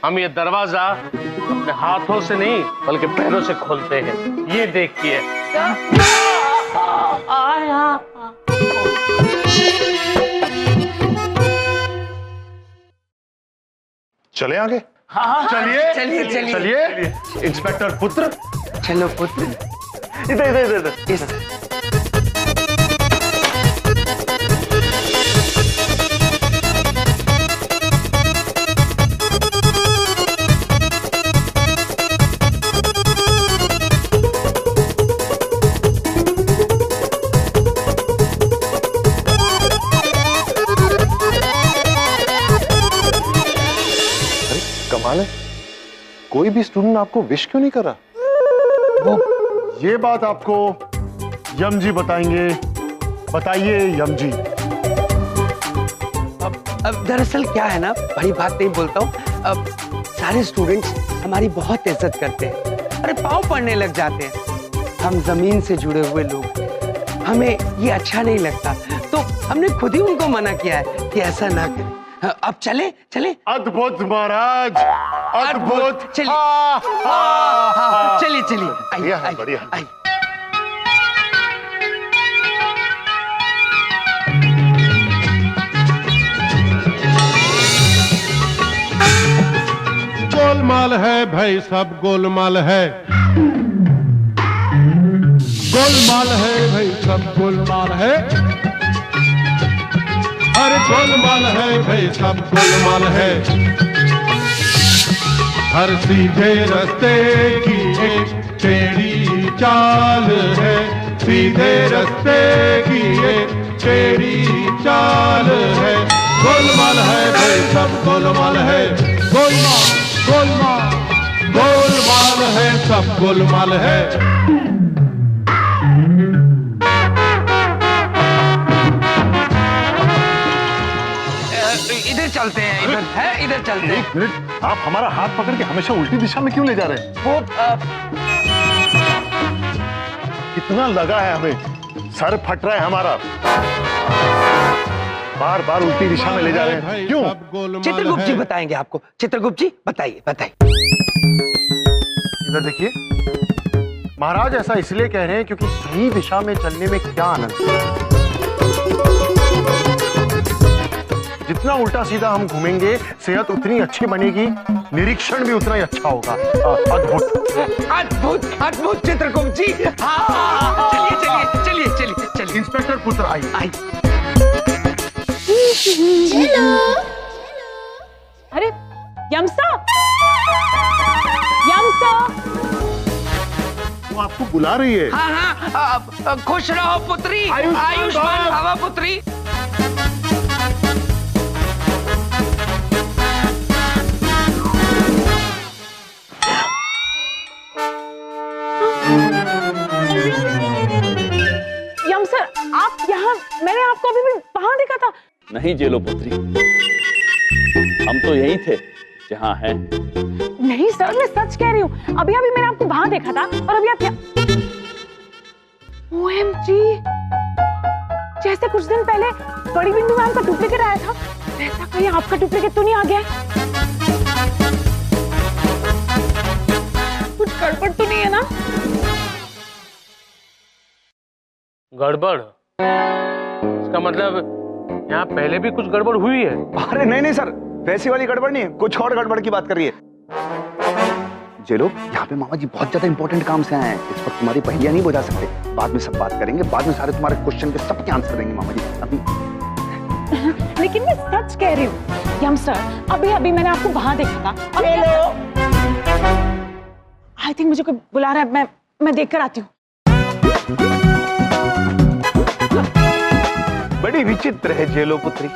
[SPEAKER 14] हम ये दरवाजा अपने हाथों से नहीं बल्कि पैरों से खोलते हैं। ये देखिए।
[SPEAKER 16] चले आगे।
[SPEAKER 1] हाँ,
[SPEAKER 16] चलिए
[SPEAKER 1] चलिए, चलिए।
[SPEAKER 16] चलिए इंस्पेक्टर पुत्र।
[SPEAKER 1] चलो पुत्र।
[SPEAKER 6] इधर इधर इधर
[SPEAKER 1] इस
[SPEAKER 16] कमाल है, कोई भी स्टूडेंट आपको विश क्यों नहीं कर रहा?
[SPEAKER 2] वो ये बात आपको यम जी बताएंगे। बताइए यम जी।
[SPEAKER 1] अब दरअसल क्या है ना, बड़ी बात नहीं बोलता हूँ। अब सारे स्टूडेंट्स हमारी बहुत इज्जत करते हैं, अरे पाँव पड़ने लग जाते हैं। हम जमीन से जुड़े हुए लोग, हमें ये अच्छा नहीं लगता, तो हमने खुद ही उनको मना किया है कि ऐसा ना करें। अब चले चले।
[SPEAKER 2] अद्भुत महाराज, अद्भुत।
[SPEAKER 1] चलिए चलिए चलिए,
[SPEAKER 16] बढ़िया है, बढ़िया।
[SPEAKER 1] आइए।
[SPEAKER 17] गोलमाल है भाई, सब गोलमाल है। गोलमाल है भाई, सब गोलमाल है। अरे गोलमाल है भाई, सब गोलमाल है। हर सीधे रास्ते की एक टेढ़ी चाल है। सीधे रास्ते की एक टेढ़ी चाल है। गोलमाल है भाई, सब गोलमाल है। गोलमाल गोलमाल गोलमाल है, सब गोलमाल है।
[SPEAKER 1] इधर चलते हैं, इधर है, इधर चलते हैं।
[SPEAKER 16] एक मिनट, आप हमारा हाथ पकड़ के हमेशा उल्टी दिशा में क्यों ले जा रहे हैं?
[SPEAKER 1] वो
[SPEAKER 16] कितना लगा है हमें, सर फट रहा है हमारा। बार बार उल्टी दिशा में ले जा रहे हैं, क्यों?
[SPEAKER 1] चित्रगुप्त जी बताएंगे आपको। चित्रगुप्त जी बताइए बताइए।
[SPEAKER 2] इधर देखिए महाराज, ऐसा इसलिए कह रहे हैं क्योंकि सही दिशा में चलने में क्या आनंद है। जितना उल्टा सीधा हम घूमेंगे, सेहत उतनी अच्छी बनेगी, निरीक्षण भी उतना ही अच्छा होगा। अद्भुत
[SPEAKER 1] अद्भुत अद्भुत चित्रगुप्त जी। हाँ, चलिए चलिए चलिए चलिए चलिए।
[SPEAKER 2] इंस्पेक्टर पुत्र आइए।
[SPEAKER 1] आइए।
[SPEAKER 15] अरे यमसा, यमसा,
[SPEAKER 16] वो आपको बुला रही है।
[SPEAKER 1] हाँ हाँ, खुश रहो पुत्री, आयुष्मान भव पुत्री।
[SPEAKER 15] यम सर, आप यहाँ, मैंने आपको अभी भी वहां देखा था।
[SPEAKER 3] नहीं जेलो पुत्री, हम तो यही थे जहाँ हैं।
[SPEAKER 15] नहीं सर, मैं सच कह रही हूँ। अभी अभी मैंने आपको वहां देखा था और अभी आप क्या? OMG, जैसे कुछ दिन पहले बड़ी बिंदु मैम का डुप्लीकेट आया था, वैसा कहीं आपका डुप्लीकेट तो नहीं आ गया? कुछ गड़बड़ तो नहीं है ना?
[SPEAKER 14] गड़बड़? इसका मतलब यहाँ पहले भी कुछ गड़बड़ हुई है?
[SPEAKER 9] अरे नहीं नहीं सर, वैसी वाली गड़बड़ नहीं है, कुछ और गड़बड़ की बात कर रही है। जेलो, यहाँ पे मामा जी बहुत ज्यादा इंपॉर्टेंट काम से आए हैं। इस वक्त तुम्हारी पहेलियां नहीं बुझा सकते, बाद में सब बात करेंगे, बाद में सारे तुम्हारे क्वेश्चन के सबके आंसर देंगे मामा जी। अभी
[SPEAKER 15] लेकिन मैं सच कह रही हूँ यम सर, अभी अभी मैंने आपको वहां देखा था। आई थिंक मुझे कोई बुला रहा है, मैं देख कर आती हूँ।
[SPEAKER 1] बड़ी विचित्र है जेलो पुत्री।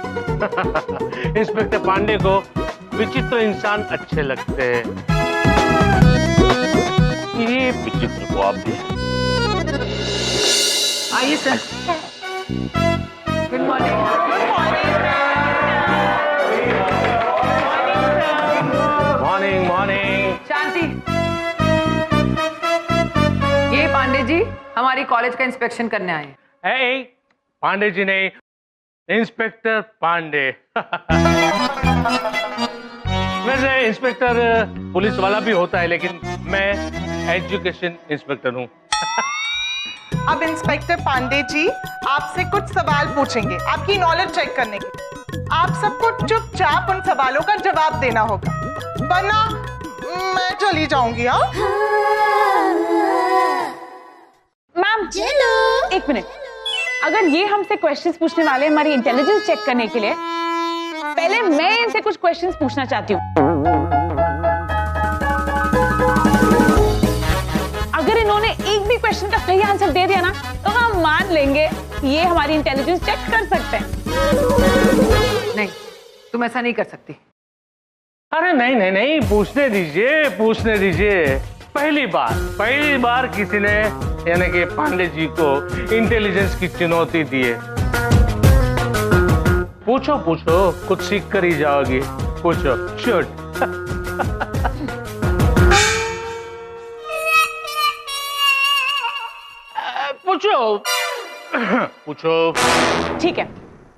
[SPEAKER 14] इंस्पेक्टर पांडे को विचित्र इंसान अच्छे लगते हैं।
[SPEAKER 3] ये विचित्र को आप भी।
[SPEAKER 7] आइए sir. Good morning.
[SPEAKER 14] Morning morning.
[SPEAKER 7] Shanti. ये पांडे जी हमारी कॉलेज का इंस्पेक्शन करने आए हैं।
[SPEAKER 14] ए, पांडे जी नहीं, इंस्पेक्टर पांडे। वैसे इंस्पेक्टर पुलिस वाला भी होता है, लेकिन मैं एजुकेशन इंस्पेक्टर हूँ।
[SPEAKER 18] अब इंस्पेक्टर पांडे जी आपसे कुछ सवाल पूछेंगे आपकी नॉलेज चेक करने के। आप सबको चुपचाप उन सवालों का जवाब देना होगा, वरना मैं चली जाऊंगी। हाँ
[SPEAKER 15] मैम एक मिनट, अगर ये हमसे क्वेश्चंस पूछने वाले हमारी इंटेलिजेंस चेक करने के लिए, पहले मैं इनसे कुछ क्वेश्चंस पूछना चाहती हूँ। अगर इन्होंने एक भी क्वेश्चन का सही आंसर दे दिया ना, तो हम मान लेंगे ये हमारी इंटेलिजेंस चेक कर सकते हैं।
[SPEAKER 7] नहीं, तुम ऐसा नहीं कर सकती।
[SPEAKER 14] अरे नहीं, पूछने दीजिए। पहली बार किसी ने यानी कि पांडे जी को इंटेलिजेंस की चुनौती दी है। पूछो, कुछ सीख कर ही जाओगी। पूछो, शूट। पूछो।
[SPEAKER 15] ठीक है,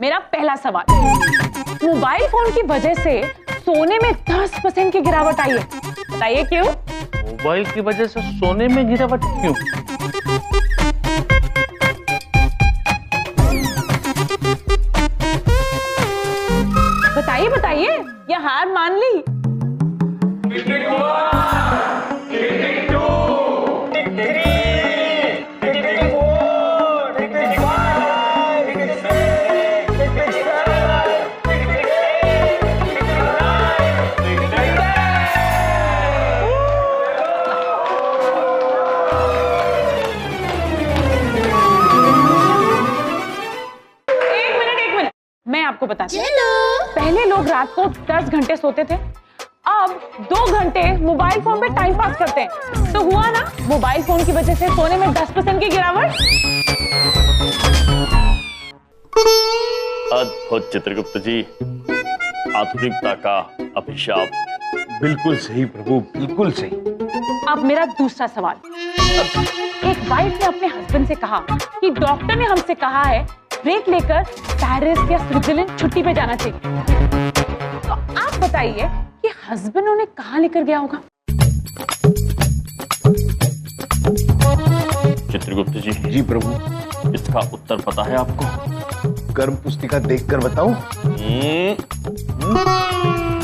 [SPEAKER 15] मेरा पहला सवाल, मोबाइल फोन की वजह से सोने में 10% की गिरावट आई है, बताइए क्यों?
[SPEAKER 14] मोबाइल की वजह से सोने में गिरावट क्यों?
[SPEAKER 15] बताइए, या हार मान ली? मैं आपको बताती हूँ, पहले लोग रात को 10 घंटे सोते थे, अब 2 घंटे मोबाइल फोन पे टाइम पास करते हैं। तो हुआ ना, मोबाइल फोन की वजह से सोने में 10% की गिरावट।
[SPEAKER 3] अद्भुत चित्रगुप्त जी, आधुनिकता का अभिशाप।
[SPEAKER 8] बिल्कुल सही प्रभु, बिल्कुल सही।
[SPEAKER 15] अब मेरा दूसरा सवाल, एक वाइफ ने अपने हस्बैंड से कहा कि डॉक्टर ने हमसे कहा है ब्रेक लेकर पेरिस या स्विट्जरलैंड छुट्टी पे जाना चाहिए। तो आप बताइए कि हस्बैंड उन्हें कहाँ लेकर गया होगा?
[SPEAKER 3] चित्रगुप्त जी।
[SPEAKER 8] जी प्रभु।
[SPEAKER 3] इसका उत्तर पता है आपको?
[SPEAKER 2] कर्म पुस्तिका देखकर बताऊं?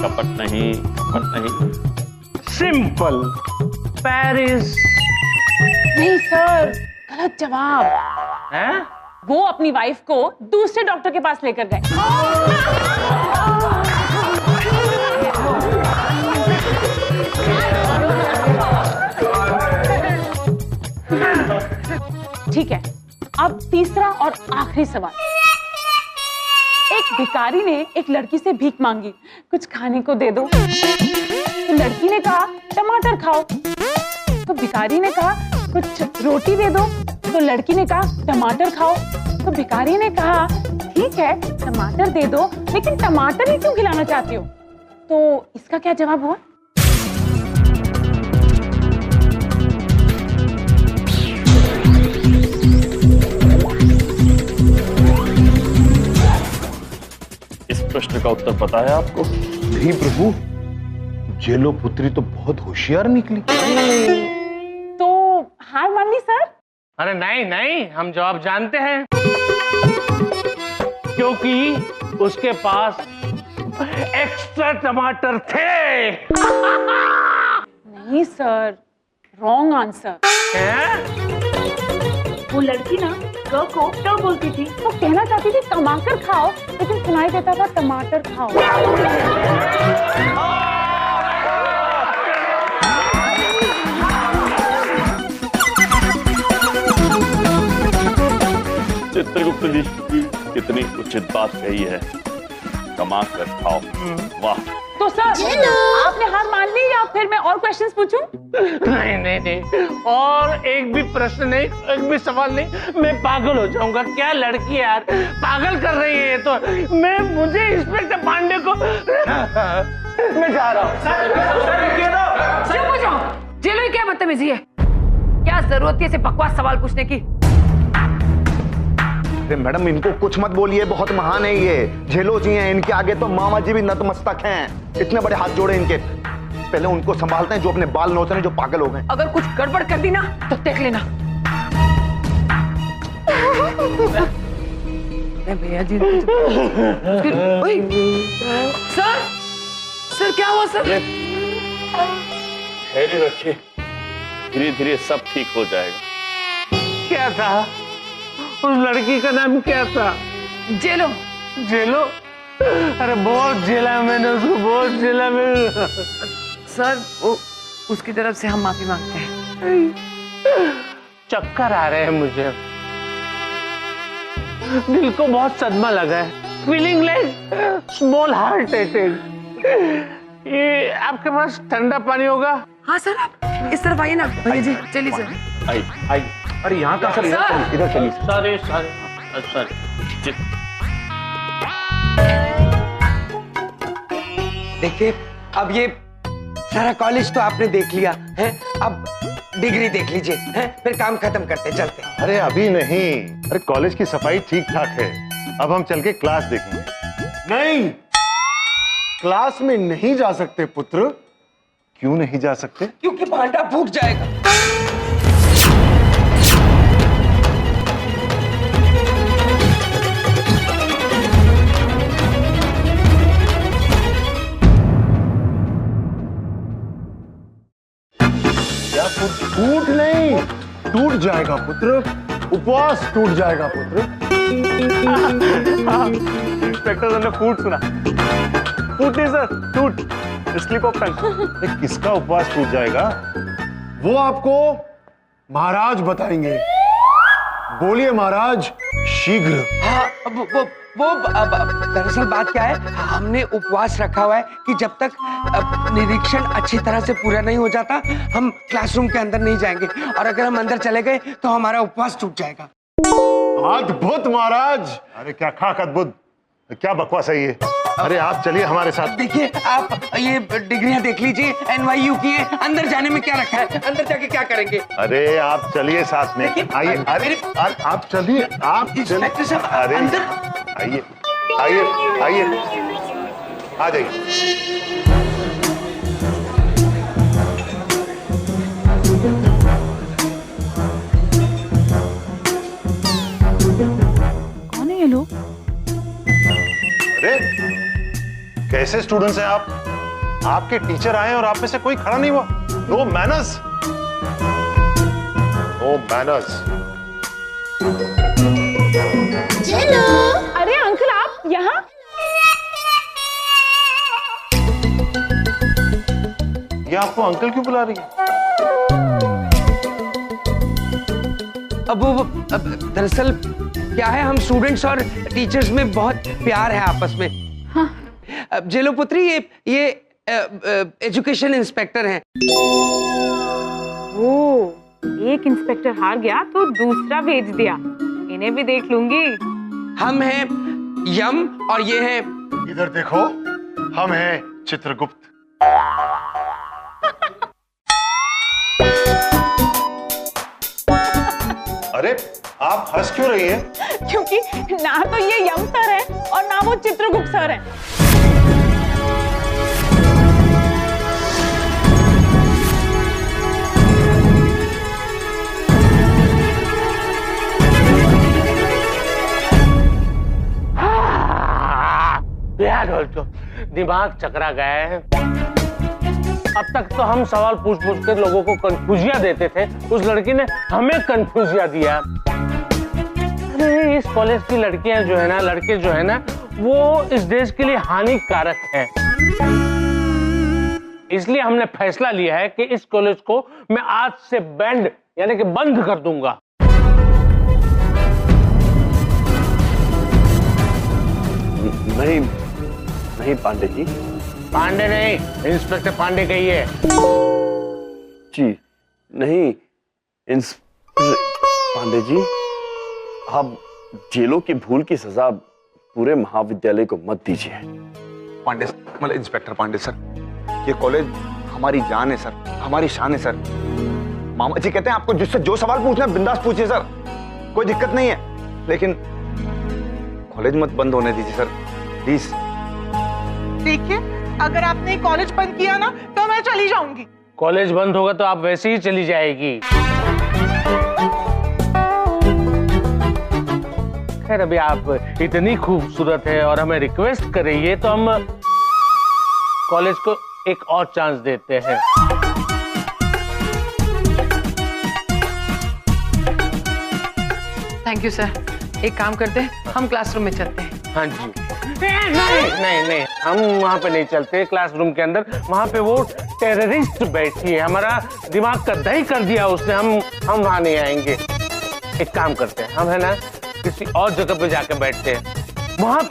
[SPEAKER 3] कपट नहीं।
[SPEAKER 14] Simple, Paris.
[SPEAKER 15] नहीं सर, गलत जवाब है। वो अपनी वाइफ को दूसरे डॉक्टर के पास लेकर गए। ठीक है, अब तीसरा और आखिरी सवाल। एक भिखारी ने एक लड़की से भीख मांगी, कुछ खाने को दे दो। तो लड़की ने कहा टमाटर खाओ। तो भिखारी ने कहा कुछ रोटी दे दो। तो लड़की ने कहा टमाटर खाओ। तो भिखारी ने कहा ठीक है टमाटर दे दो, लेकिन टमाटर ही क्यों खिलाना चाहती हो? तो इसका क्या जवाब हुआ?
[SPEAKER 3] इस प्रश्न का उत्तर पता है आपको?
[SPEAKER 2] नहीं प्रभु, जेलो पुत्री तो बहुत होशियार निकली।
[SPEAKER 15] तो हार मान ली सर?
[SPEAKER 14] अरे नहीं, हम जवाब जानते हैं, क्योंकि उसके पास एक्स्ट्रा टमाटर थे।
[SPEAKER 15] नहीं सर, रॉन्ग आंसर। वो लड़की ना क को ट बोलती थी, वो कहना चाहती थी टमाटर खाओ, लेकिन सुनाई देता था टमाटर खाओ।
[SPEAKER 3] चित्रगुप्त जी, कितनी उचित बात कही है, कमा कर खाओ। वाह।
[SPEAKER 15] तो सर आपने हार मान ली या फिर मैं और क्वेश्चंस पूछूं?
[SPEAKER 14] नहीं, और एक भी प्रश्न नहीं, एक भी सवाल नहीं, मैं पागल हो जाऊंगा। क्या लड़की यार, पागल कर रही है। तो मुझे इंस्पेक्टर पांडे को मैं जा रहा हूँ।
[SPEAKER 7] चुप हो जाओ, जेलो क्या बदतमीजी है? क्या जरूरत है ऐसे बकवास सवाल पूछने की?
[SPEAKER 9] अरे मैडम इनको कुछ मत बोलिए, बहुत महान है ये, झेलो जी हैं, इनके आगे तो मामा जी भी नतमस्तक हैं। इतने बड़े हाथ जोड़े इनके, पहले उनको संभालते हैं जो अपने बाल नोचने जो पागल हो गए।
[SPEAKER 7] अगर कुछ गड़बड़ कर दी ना तो देख लेना। भैया जी सर, सर क्या हुआ सर?
[SPEAKER 3] धैर्य रखिए, धीरे धीरे सब ठीक हो जाएगा।
[SPEAKER 14] क्या था? उस लड़की का नाम क्या था?
[SPEAKER 7] जेलो।
[SPEAKER 14] जेलो? अरे बहुत झेला मैंने उसको, बहुत झेला मैंने।
[SPEAKER 7] सर वो उसकी तरफ से हम माफी मांगते हैं।
[SPEAKER 14] चक्कर आ रहे हैं मुझे, दिल को बहुत सदमा लगा है, feeling like small heart attack. ये आपके पास ठंडा पानी होगा?
[SPEAKER 7] हाँ सर, आप इस तरफ आइए ना भैया जी, चलिए सर।
[SPEAKER 3] आई।
[SPEAKER 9] अरे यहाँ का सर, इधर चलिए।
[SPEAKER 3] सर
[SPEAKER 1] देखिए, अब ये सारा कॉलेज तो आपने देख लिया है, अब डिग्री देख लीजिए, हैं? फिर काम खत्म करते चलते।
[SPEAKER 16] अरे अभी नहीं, अरे कॉलेज की सफाई ठीक ठाक है, अब हम चल के क्लास देखेंगे।
[SPEAKER 2] नहीं, क्लास में नहीं जा सकते पुत्र।
[SPEAKER 16] क्यों नहीं जा सकते?
[SPEAKER 1] क्योंकि भांडा फूट जाएगा।
[SPEAKER 2] टूट नहीं, टूट जाएगा पुत्र, उपवास टूट जाएगा पुत्र।
[SPEAKER 6] इंस्पेक्टर ने फूट सुना, फूट नहीं सर, टूट, स्लिप ऑफ टंग।
[SPEAKER 16] किसका उपवास टूट जाएगा?
[SPEAKER 2] वो आपको महाराज बताएंगे। बोलिए महाराज, शीघ्र।
[SPEAKER 1] हाँ, वो दरअसल बात क्या है, हमने उपवास रखा हुआ है कि जब तक निरीक्षण अच्छी तरह से पूरा नहीं हो जाता हम क्लासरूम के अंदर नहीं जाएंगे, और अगर हम अंदर चले गए तो हमारा उपवास टूट जाएगा।
[SPEAKER 2] अद्भुत महाराज।
[SPEAKER 16] अरे क्या खाक अद्भुत, क्या बकवास है ये? अरे आप चलिए हमारे साथ।
[SPEAKER 1] देखिए, आप ये डिग्रियां देख लीजिए, NYU की है, अंदर जाने में क्या रखा है, अंदर जाके क्या करेंगे?
[SPEAKER 16] अरे आप चलिए साथ में, आइए। अरे आप चलिए, आप
[SPEAKER 1] इंस्पेक्टर साहब,
[SPEAKER 16] अरे
[SPEAKER 1] अंदर
[SPEAKER 16] आइए, आइए, आइए, आ जाइए।
[SPEAKER 15] कौन है ये लोग?
[SPEAKER 16] अरे कैसे स्टूडेंट्स हैं आप? आपके टीचर आए और आप में से कोई खड़ा नहीं हुआ। No manners, no manners.
[SPEAKER 15] अरे अंकल आप यहाँ?
[SPEAKER 16] ये आपको अंकल क्यों बुला रही है?
[SPEAKER 1] अब दरअसल क्या है, हम स्टूडेंट्स और टीचर्स में बहुत प्यार है आपस में।
[SPEAKER 15] हाँ।
[SPEAKER 1] अब जेलो पुत्री, ये एजुकेशन इंस्पेक्टर हैं।
[SPEAKER 15] ओ, एक इंस्पेक्टर हार गया तो दूसरा भेज दिया, इन्हें भी देख लूंगी।
[SPEAKER 1] हम हैं यम और ये हैं,
[SPEAKER 16] इधर देखो, हम हैं चित्रगुप्त। अरे आप हंस क्यों रही हैं?
[SPEAKER 15] क्योंकि ना तो ये यम सर है और ना वो चित्रगुप्त सर है।
[SPEAKER 14] दिमाग चकरा गया है। अब तक तो हम सवाल पूछ पूछ के लोगों को कंफ्यूजिया देते थे, उस लड़की ने हमें कंफ्यूजिया दिया। अरे इस कॉलेज की लड़कियां जो है ना, लड़के जो है ना, वो इस देश के लिए हानिकारक हैं। इसलिए हमने फैसला लिया है कि इस कॉलेज को मैं आज से बैंड यानी कि बंद कर दूंगा।
[SPEAKER 3] नहीं नहीं पांडे जी।
[SPEAKER 14] पांडे नहीं, इंस्पेक्टर पांडे कहिए।
[SPEAKER 3] जी नहीं, पांडे जी, आप जेलों की भूल की सजा पूरे महाविद्यालय को मत दीजिए।
[SPEAKER 9] पांडे मतलब इंस्पेक्टर पांडे सर, ये कॉलेज हमारी जान है सर, हमारी शान है सर। मामा जी कहते हैं आपको जिससे जो सवाल पूछना है बिंदास पूछिए सर, कोई दिक्कत नहीं है। लेकिन कॉलेज मत बंद होने दीजिए सर, प्लीज।
[SPEAKER 18] देखिए, अगर आपने कॉलेज बंद किया ना तो मैं चली जाऊंगी।
[SPEAKER 14] कॉलेज बंद होगा तो आप वैसे ही चली जाएगी। खैर, अभी आप इतनी खूबसूरत है और हमें रिक्वेस्ट कर रही है तो हम कॉलेज को एक और चांस देते हैं।
[SPEAKER 7] Thank you sir. एक काम करते हैं, हम क्लासरूम में चलते हैं।
[SPEAKER 14] हाँ जी। नहीं, हम वहाँ पे नहीं चलते क्लासरूम के अंदर। वहाँ पे वो टेररिस्ट बैठी है, हमारा दिमाग का दही कर दिया उसने। हम वहाँ नहीं आएंगे। एक काम करते हैं, हम है ना किसी और जगह पे जाके बैठते हैं। वहाँ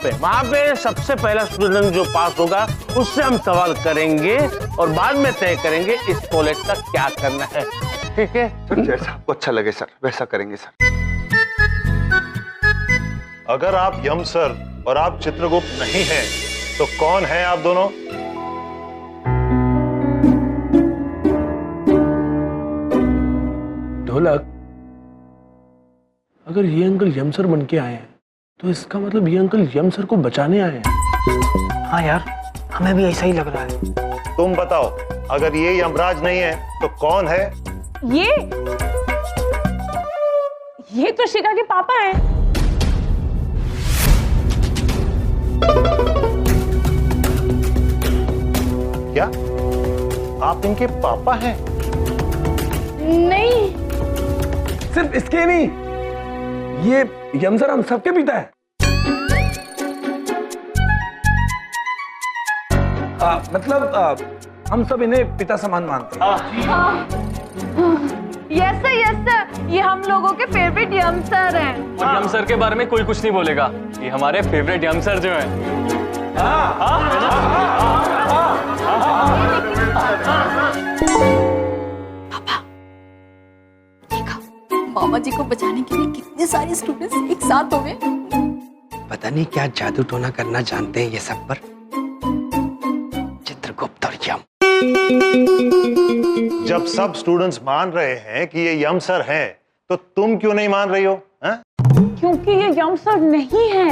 [SPEAKER 14] पे सबसे पहला स्टूडेंट जो पास होगा उससे हम सवाल करेंगे और बाद में तय करेंगे इस कॉलेज का क्या करना है। ठीक है
[SPEAKER 9] सर? जैसा आपको अच्छा लगे सर, वैसा करेंगे सर।
[SPEAKER 16] अगर आप यम सर और आप चित्रगुप्त नहीं हैं, तो कौन है आप दोनों?
[SPEAKER 12] ढोलक, अगर ये अंकल यम सर बन के आए हैं तो इसका मतलब ये अंकल यम सर को बचाने आए हैं।
[SPEAKER 10] हाँ यार, हमें भी ऐसा ही लग रहा है।
[SPEAKER 16] तुम बताओ, अगर ये यमराज नहीं है तो कौन है?
[SPEAKER 15] ये तो शिखा के पापा हैं।
[SPEAKER 16] क्या आप इनके पापा हैं?
[SPEAKER 5] नहीं,
[SPEAKER 12] सिर्फ इसके नहीं, ये यम सर हम सबके पिता है। हम सब इन्हें पिता समान मानते हैं।
[SPEAKER 5] यस सर, ये हम लोगों के फेवरेट यम सर हैं।
[SPEAKER 19] और यम सर के बारे में कोई कुछ नहीं बोलेगा, ये हमारे फेवरेट यम सर जो हैं।
[SPEAKER 5] पापा, देखा मामा जी को बचाने के लिए कितने सारे स्टूडेंट्स एक साथ हो गए।
[SPEAKER 1] पता नहीं क्या जादू टोना करना जानते हैं ये सब पर। चित्रगुप्त और यम।
[SPEAKER 16] जब सब स्टूडेंट्स मान रहे हैं कि ये यम सर हैं, तो तुम क्यों नहीं मान रही हो?
[SPEAKER 15] क्योंकि ये यम सर नहीं है।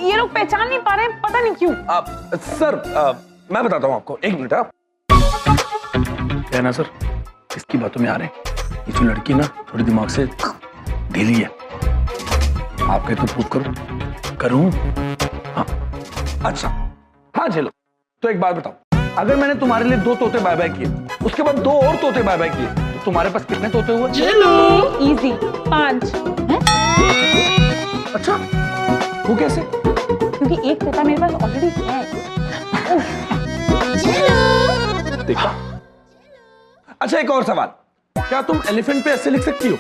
[SPEAKER 15] ये लोग पहचान नहीं पा रहे हैं, पता नहीं क्यों।
[SPEAKER 12] सर, मैं बताता हूँ आपको, एक मिनट। आप क्या ना सर, इसकी बातों में आ रहे हैं। ये जो लड़की ना थोड़ी दिमाग से ढीली है। आप कहे तो प्रूव करूं? हाँ, अच्छा, हाँ चलो। तो एक बात बताओ, अगर मैंने तुम्हारे लिए 2 तोते बाय बाय किए, उसके बाद 2 और तोते बाय बाय किए, तो तुम्हारे पास कितने तोते हुए?
[SPEAKER 15] इजी 5।
[SPEAKER 12] अच्छा, वो कैसे?
[SPEAKER 15] क्योंकि एक तोता मेरे पास ऑलरेडी है।
[SPEAKER 12] देखा? अच्छा, एक और सवाल, क्या तुम एलिफेंट पे ऐसे लिख सकती हो?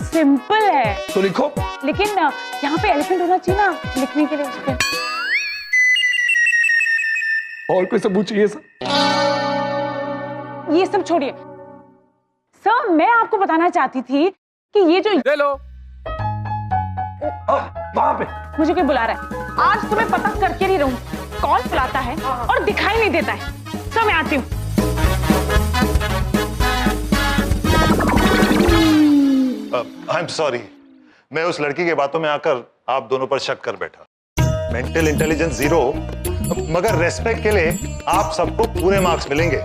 [SPEAKER 15] सिंपल है
[SPEAKER 12] तो लिखो।
[SPEAKER 15] लेकिन यहाँ पे एलिफेंट होना चाहिए ना लिखने के लिए उसके।
[SPEAKER 12] और कोई सबूत चाहिए सर?
[SPEAKER 15] ये सब छोड़िए सर, मैं आपको बताना चाहती थी कि ये जो
[SPEAKER 12] ले लो। वहां पे
[SPEAKER 15] मुझे कोई बुला रहा है। आज तुम्हें पता करके नहीं रहूं कौन बुलाता है और दिखाई नहीं देता है। सर मैं आती हूँ।
[SPEAKER 16] आई एम सॉरी, मैं उस लड़की के बातों में आकर आप दोनों पर शक कर बैठा। मेंटल इंटेलिजेंस 0, मगर रेस्पेक्ट के लिए आप सबको पूरे मार्क्स मिलेंगे।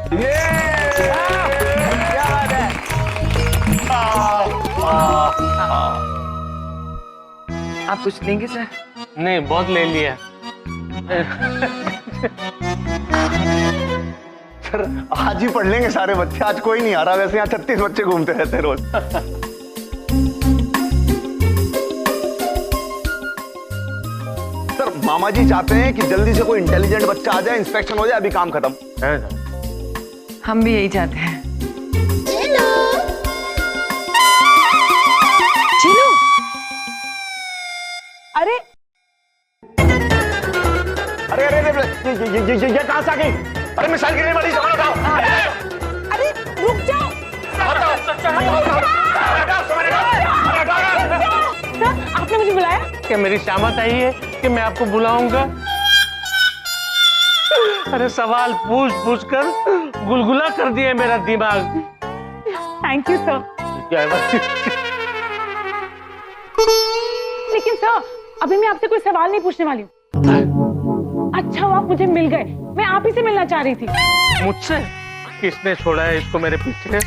[SPEAKER 7] आप कुछ देंगे सर?
[SPEAKER 14] नहीं, बहुत ले लिया।
[SPEAKER 9] सर आज ही पढ़ लेंगे सारे बच्चे, आज कोई नहीं आ रहा। वैसे यहाँ 36 बच्चे घूमते रहते हैं रोज। सर मामा जी चाहते हैं कि जल्दी से कोई इंटेलिजेंट बच्चा आ जाए, इंस्पेक्शन हो जाए, अभी काम खत्म।
[SPEAKER 7] हम भी यही चाहते हैं।
[SPEAKER 15] चलो। अरे
[SPEAKER 9] अरे अरे ये कहां से आ गई? अरे मिसाइल गिरने वाली, सामान उठाओ।
[SPEAKER 15] अरे रुक जाओ। आपने मुझे बुलाया?
[SPEAKER 14] क्या मेरी शामत आई है कि मैं आपको बुलाऊंगा? अरे सवाल पूछ पूछ कर गुलगुला कर दिया मेरा दिमाग।
[SPEAKER 15] Thank you sir.
[SPEAKER 14] क्या बात?
[SPEAKER 15] लेकिन सर अभी मैं आपसे कोई सवाल नहीं पूछने वाली हूँ। अच्छा हुआ आप मुझे मिल गए, मैं आप ही से मिलना चाह रही थी।
[SPEAKER 14] मुझसे? किसने छोड़ा है इसको मेरे पीछे?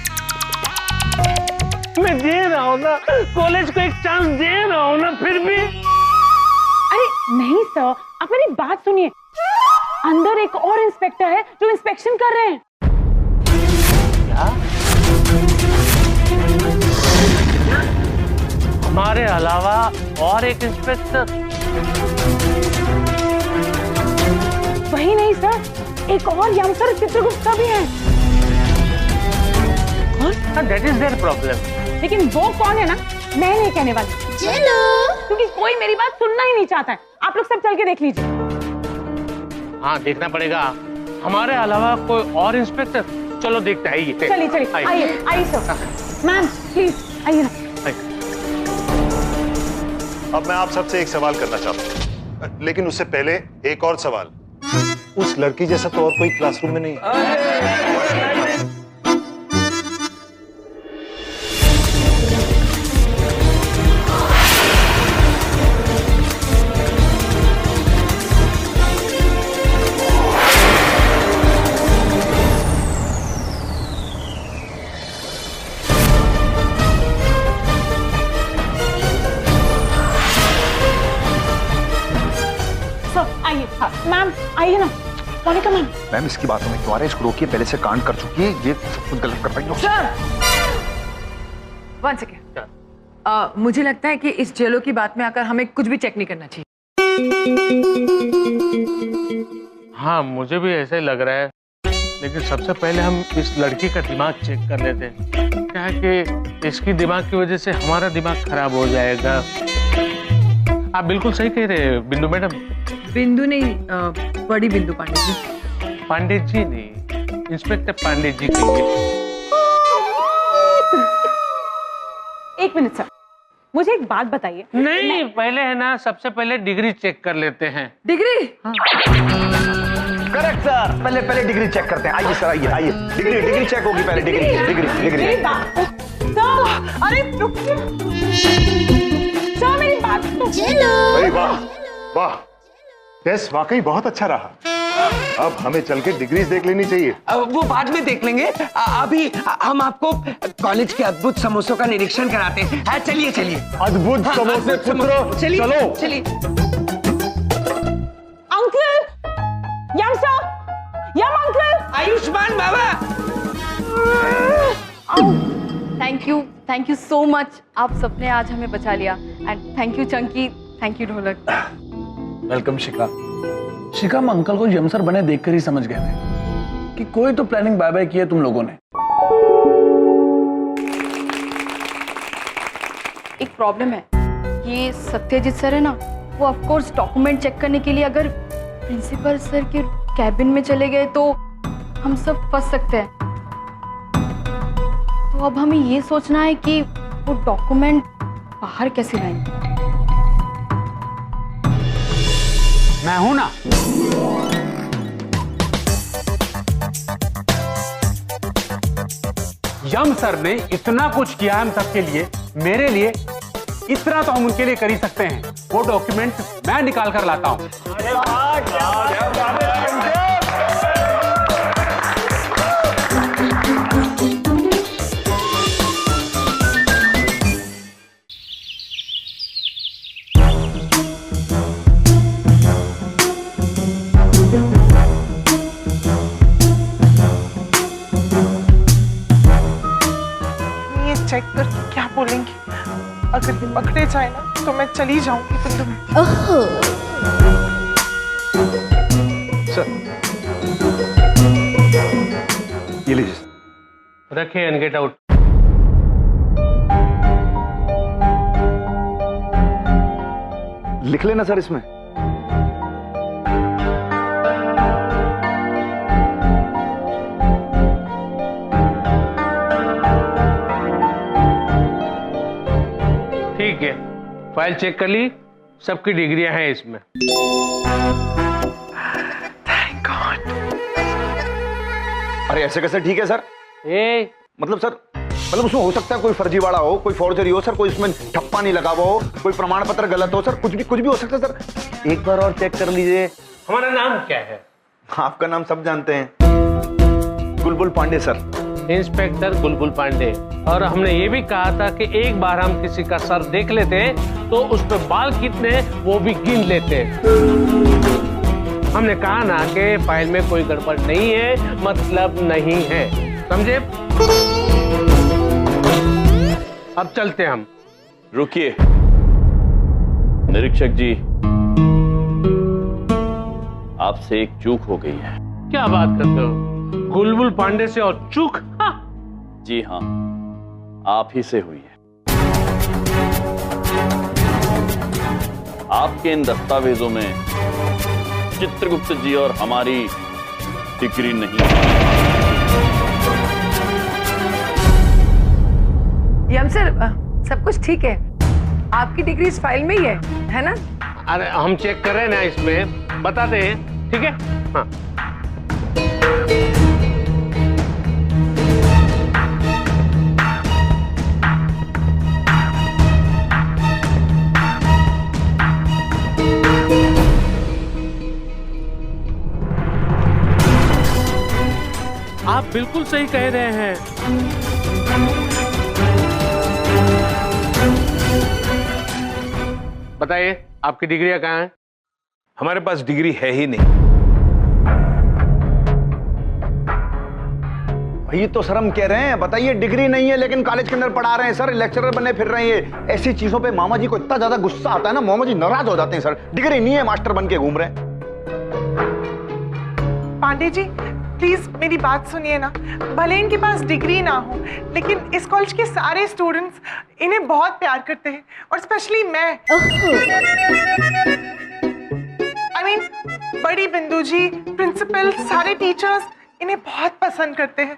[SPEAKER 14] मैं दे रहा हूँ ना, कॉलेज को एक चांस दे रहा हूँ ना, फिर भी।
[SPEAKER 15] अरे नहीं सर, आप मेरी बात सुनिए। अंदर एक और इंस्पेक्टर है जो इंस्पेक्शन कर रहे हैं।
[SPEAKER 14] क्या? हमारे अलावा और एक इंस्पेक्टर?
[SPEAKER 15] वही नहीं सर, एक और यमसर चित्रगुप्ता भी है।
[SPEAKER 14] कौन? That is their problem.
[SPEAKER 15] लेकिन वो कौन है ना, मैं नहीं कहने वाली। चलो। क्योंकि कोई मेरी बात सुनना ही नहीं चाहता है। आप लोग सब चल के देख लीजिए।
[SPEAKER 14] हाँ देखना पड़ेगा, हमारे अलावा कोई और इंस्पेक्टर। चलो देखते हैं।
[SPEAKER 15] चलिए चलिए, आइए आइए सर। मैम प्लीज आइए ना।
[SPEAKER 16] अब मैं आप सबसे एक सवाल करना चाहता हूँ, लेकिन उससे पहले एक और सवाल। उस लड़की जैसा तो और कोई क्लासरूम में नहीं है।
[SPEAKER 15] मैम आइए ना। मोनिका मैम।
[SPEAKER 9] मैम इसकी बातों में क्यों आ रहे हैं? इसको रोकिए, पहले से कांड कर चुकी है, ये सब कुछ गलत कर पाएंगे।
[SPEAKER 7] Sir, one second. मुझे लगता है कि इस जेलो की बात में आकर हमें कुछ भी चेक नहीं करना चाहिए।
[SPEAKER 14] हाँ मुझे भी ऐसा ही लग रहा है, लेकिन सबसे पहले हम इस लड़की का दिमाग चेक कर लेते हैं। क्या है कि इसकी दिमाग की वजह से हमारा दिमाग खराब हो जाएगा। आप बिल्कुल सही कह रहे हैं बिंदु मैडम।
[SPEAKER 7] बिंदु नहीं, बड़ी बिंदु पांडे जी।
[SPEAKER 14] पांडे जी नहीं, इंस्पेक्टर पांडे जी कहिए।
[SPEAKER 15] एक मिनट सर, मुझे एक बात बताइए।
[SPEAKER 14] नहीं पहले है ना, सबसे पहले डिग्री चेक कर लेते हैं।
[SPEAKER 7] डिग्री?
[SPEAKER 9] करेक्ट सर, पहले डिग्री चेक करते हैं। आइए सर, आइए डिग्री चेक होगी पहले। डिग्री
[SPEAKER 15] अरे रुकिए सर, मेरी बात तो।
[SPEAKER 16] अरे वाह वाह, टेस्ट वाकई बहुत अच्छा रहा। अब हमें चल के डिग्रीज देख लेनी चाहिए।
[SPEAKER 1] वो बाद में देख लेंगे, अभी हम आपको कॉलेज के अद्भुत समोसों का निरीक्षण कराते हैं। चलिए चलिए।
[SPEAKER 16] अद्भुत समोसे पुत्रों, चलो
[SPEAKER 1] चलिए।
[SPEAKER 15] Uncle, yum sir, yum uncle.
[SPEAKER 1] Ayushmann बाबा।
[SPEAKER 5] Thank you so much. आप सबने आज हमें बचा लिया। And thank you Chunky, thank you Dholak.
[SPEAKER 12] Welcome Shikha. Shikha, हम अंकल को यमसर बने देखकर ही समझ गए थे कि कोई तो प्लानिंग बाय बाय की है तुम लोगों ने।
[SPEAKER 5] एक प्रॉब्लम है, ये सत्यजीत सर है ना, वो ऑफ कोर्स डॉक्यूमेंट चेक करने के लिए अगर प्रिंसिपल सर के कैबिन में चले गए तो हम सब फंस सकते हैं। तो अब हमें ये सोचना है कि वो डॉक्यूमेंट बाहर कैसे लाएंगे।
[SPEAKER 20] मैं हूं ना। यम सर ने इतना कुछ किया हम सबके लिए, मेरे लिए, इतना तो हम उनके लिए कर ही सकते हैं। वो डॉक्यूमेंट मैं निकाल कर लाता हूं।
[SPEAKER 18] चेक कर क्या बोलेंगे। अगर ये पकड़े जाए ना तो मैं चली जाऊंगी बिंदु में।
[SPEAKER 9] सर ये लीजिए।
[SPEAKER 14] रखिए एंड गेट आउट।
[SPEAKER 9] लिख लेना सर इसमें।
[SPEAKER 14] ठीक है, फाइल चेक कर ली, सबकी डिग्रियां हैं इसमें।
[SPEAKER 18] Thank God.
[SPEAKER 9] अरे ऐसे कैसे ठीक है सर?
[SPEAKER 14] ए
[SPEAKER 9] मतलब सर मतलब उसमें हो सकता है कोई फर्जीवाड़ा हो, कोई फॉर्जरी हो सर, कोई इसमें ठप्पा नहीं लगा हुआ हो, कोई प्रमाण पत्र गलत हो सर, कुछ भी हो सकता है सर। एक बार और चेक कर लीजिए।
[SPEAKER 14] हमारा नाम क्या है?
[SPEAKER 9] आपका नाम सब जानते हैं, बुलबुल पांडे सर।
[SPEAKER 14] इंस्पेक्टर बुलबुल पांडे। और हमने ये भी कहा था कि एक बार हम किसी का सर देख लेते तो उस पे बाल कितने वो भी गिन लेते। हमने कहा ना कि फाइल में कोई गड़बड़ नहीं है, मतलब नहीं है, समझे? अब चलते हम।
[SPEAKER 3] रुकिए निरीक्षक जी, आपसे एक चूक हो गई है।
[SPEAKER 14] क्या बात करते हो? बुलबुल पांडे से और चूक? हाँ।
[SPEAKER 3] जी हाँ, आप ही से हुई है। आपके इन दस्तावेजों में चित्रगुप्त जी और हमारी डिग्री नहीं है।
[SPEAKER 7] यम सर, सब कुछ ठीक है, आपकी डिग्री इस फाइल में ही है ना?
[SPEAKER 14] अरे हम चेक कर रहे हैं ना, इसमें बताते हैं, ठीक है? हाँ। आप बिल्कुल सही कह रहे हैं। बताइए आपकी डिग्रियां कहाँ हैं?
[SPEAKER 8] हमारे पास डिग्री है ही नहीं।
[SPEAKER 9] वही तो सर हम कह रहे हैं, बताइए डिग्री नहीं है लेकिन कॉलेज के अंदर पढ़ा रहे हैं सर, लेक्चरर बने फिर रहे हैं। ऐसी चीजों पे मामा जी को इतना ज्यादा गुस्सा आता है ना, मामा जी नाराज हो जाते हैं सर। डिग्री नहीं है, मास्टर बन के घूम रहे हैं।
[SPEAKER 18] पांडे जी प्लीज मेरी बात सुनिए ना, भले इनके पास डिग्री ना हो लेकिन इस कॉलेज के सारे स्टूडेंट्स इन्हें बहुत प्यार करते हैं, और स्पेशली मैं। I mean, बड़ी बिंदु जी, प्रिंसिपल, सारे टीचर्स इन्हें बहुत पसंद करते हैं।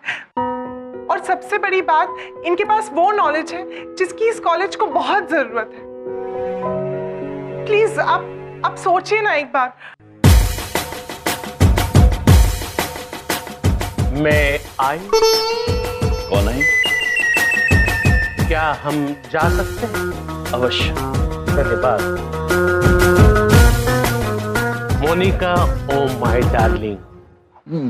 [SPEAKER 18] और सबसे बड़ी बात, इनके पास वो नॉलेज है जिसकी इस कॉलेज को बहुत जरूरत है। प्लीज आप सोचिए ना एक बार।
[SPEAKER 14] मैं आई?
[SPEAKER 3] कौन है?
[SPEAKER 14] क्या हम जा सकते हैं?
[SPEAKER 3] अवश्य।
[SPEAKER 14] धन्यवाद। Monica, oh my darling.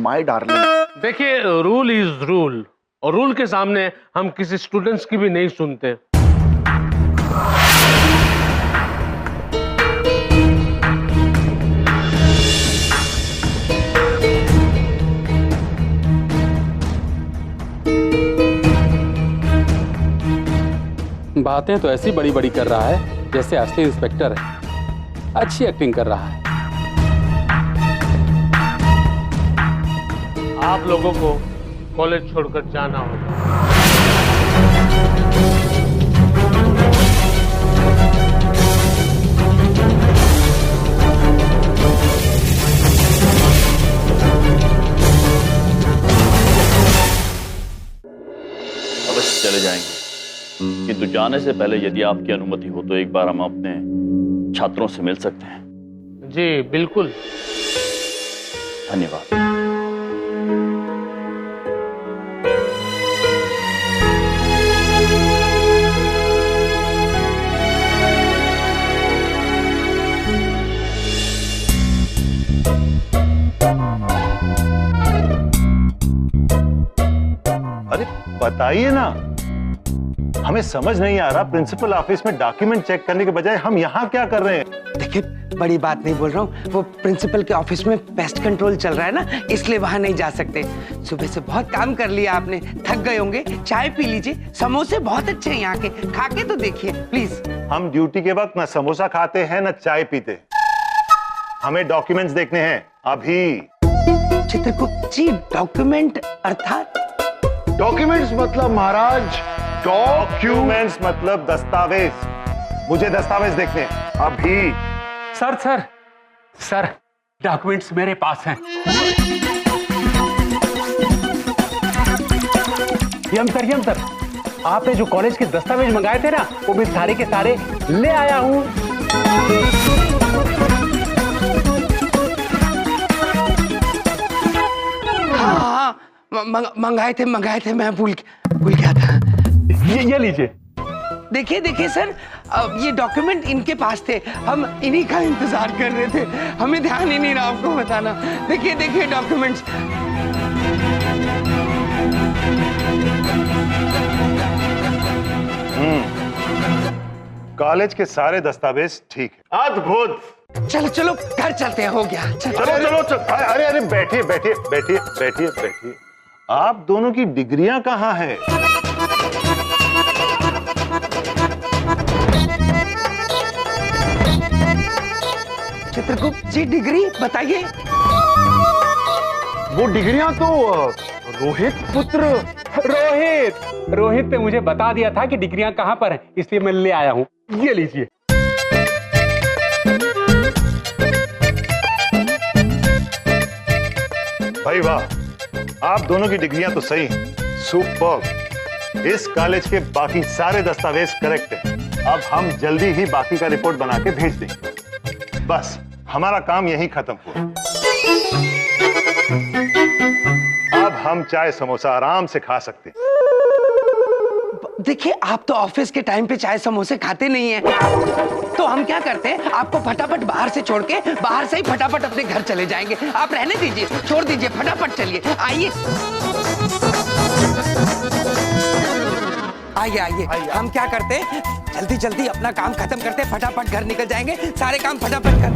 [SPEAKER 9] My darling.
[SPEAKER 14] देखिए, रूल इज रूल, और रूल के सामने हम किसी स्टूडेंट्स की भी नहीं सुनते।
[SPEAKER 20] बातें तो ऐसी बड़ी बड़ी कर रहा है जैसे असली इंस्पेक्टर है। अच्छी एक्टिंग कर रहा है।
[SPEAKER 14] आप लोगों को कॉलेज छोड़कर जाना होगा।
[SPEAKER 3] अवश्य चले जाएंगे, किंतु जाने से पहले यदि आपकी अनुमति हो तो एक बार हम अपने छात्रों से मिल सकते हैं।
[SPEAKER 14] जी बिल्कुल।
[SPEAKER 3] धन्यवाद।
[SPEAKER 16] अरे बताइए ना, हमें समझ नहीं आ रहा, प्रिंसिपल ऑफिस में डॉक्यूमेंट चेक करने के बजाय हम यहाँ क्या कर रहे हैं?
[SPEAKER 1] देखिए, बड़ी बात नहीं बोल रहा हूँ, वो प्रिंसिपल के ऑफिस में पेस्ट कंट्रोल चल रहा है ना, इसलिए वहां नहीं जा सकते। सुबह से बहुत काम कर लिया आपने, थक गए होंगे, चाय पी लीजिए, समोसे बहुत अच्छे हैं यहाँ के, खा के तो देखिए प्लीज।
[SPEAKER 16] हम ड्यूटी के वक्त न समोसा खाते हैं न चाय पीते, हमें डॉक्यूमेंट्स देखने हैं अभी।
[SPEAKER 1] चित्रगुप्त जी, डॉक्यूमेंट अर्थात?
[SPEAKER 9] डॉक्यूमेंट्स मतलब महाराज,
[SPEAKER 16] डॉक्यूमेंट्स मतलब दस्तावेज। मुझे दस्तावेज देखने हैं अभी।
[SPEAKER 20] सर डॉक्यूमेंट्स मेरे पास हैं।
[SPEAKER 11] यम सर, आपने जो कॉलेज के दस्तावेज मंगाए थे ना, वो भी सारे के सारे ले आया हूँ।
[SPEAKER 1] हाँ, मंगाए थे, मैं भूल गया था।
[SPEAKER 20] ये लीजिए।
[SPEAKER 1] देखिए देखिए सर, ये डॉक्यूमेंट इनके पास थे, हम इन्हीं का इंतजार कर रहे थे, हमें ध्यान ही नहीं रहा आपको बताना। देखिए देखिए डॉक्यूमेंट्स।
[SPEAKER 16] कॉलेज के सारे दस्तावेज ठीक है।
[SPEAKER 9] अद्भुत।
[SPEAKER 1] चलो चलो घर चलते हैं, हो गया।
[SPEAKER 16] चलो चलो चलो। अरे अरे बैठिए बैठिए बैठिए बैठिए बैठिए। आप दोनों की डिग्रियां कहाँ हैं?
[SPEAKER 1] चित्रगुप्त जी डिग्री बताइए।
[SPEAKER 2] वो डिग्रियां तो रोहित पुत्र।
[SPEAKER 20] रोहित ने मुझे बता दिया था कि डिग्रियां कहाँ पर हैं, इसलिए मैं ले आया हूँ। ये लीजिए।
[SPEAKER 16] भाई वाह, आप दोनों की डिग्रियां तो सही हैं। सुपर्ब। इस कॉलेज के बाकी सारे दस्तावेज करेक्ट हैं। अब हम जल्दी ही बाकी का रिपोर्ट बना के भेज देंगे। बस हमारा काम यहीं खत्म हुआ। अब हम चाय समोसा आराम से खा सकते हैं।
[SPEAKER 1] देखिए आप तो ऑफिस के टाइम पे चाय समोसे खाते नहीं हैं, तो हम क्या करते हैं, आपको फटाफट बाहर से छोड़ के बाहर से ही फटाफट अपने घर चले जाएंगे। आप रहने दीजिए, छोड़ दीजिए, फटाफट चलिए। आइए आइए आइए। हम क्या करते हैं, जल्दी जल्दी अपना काम खत्म करते हैं, फटाफट घर निकल जाएंगे, सारे काम फटाफट कर।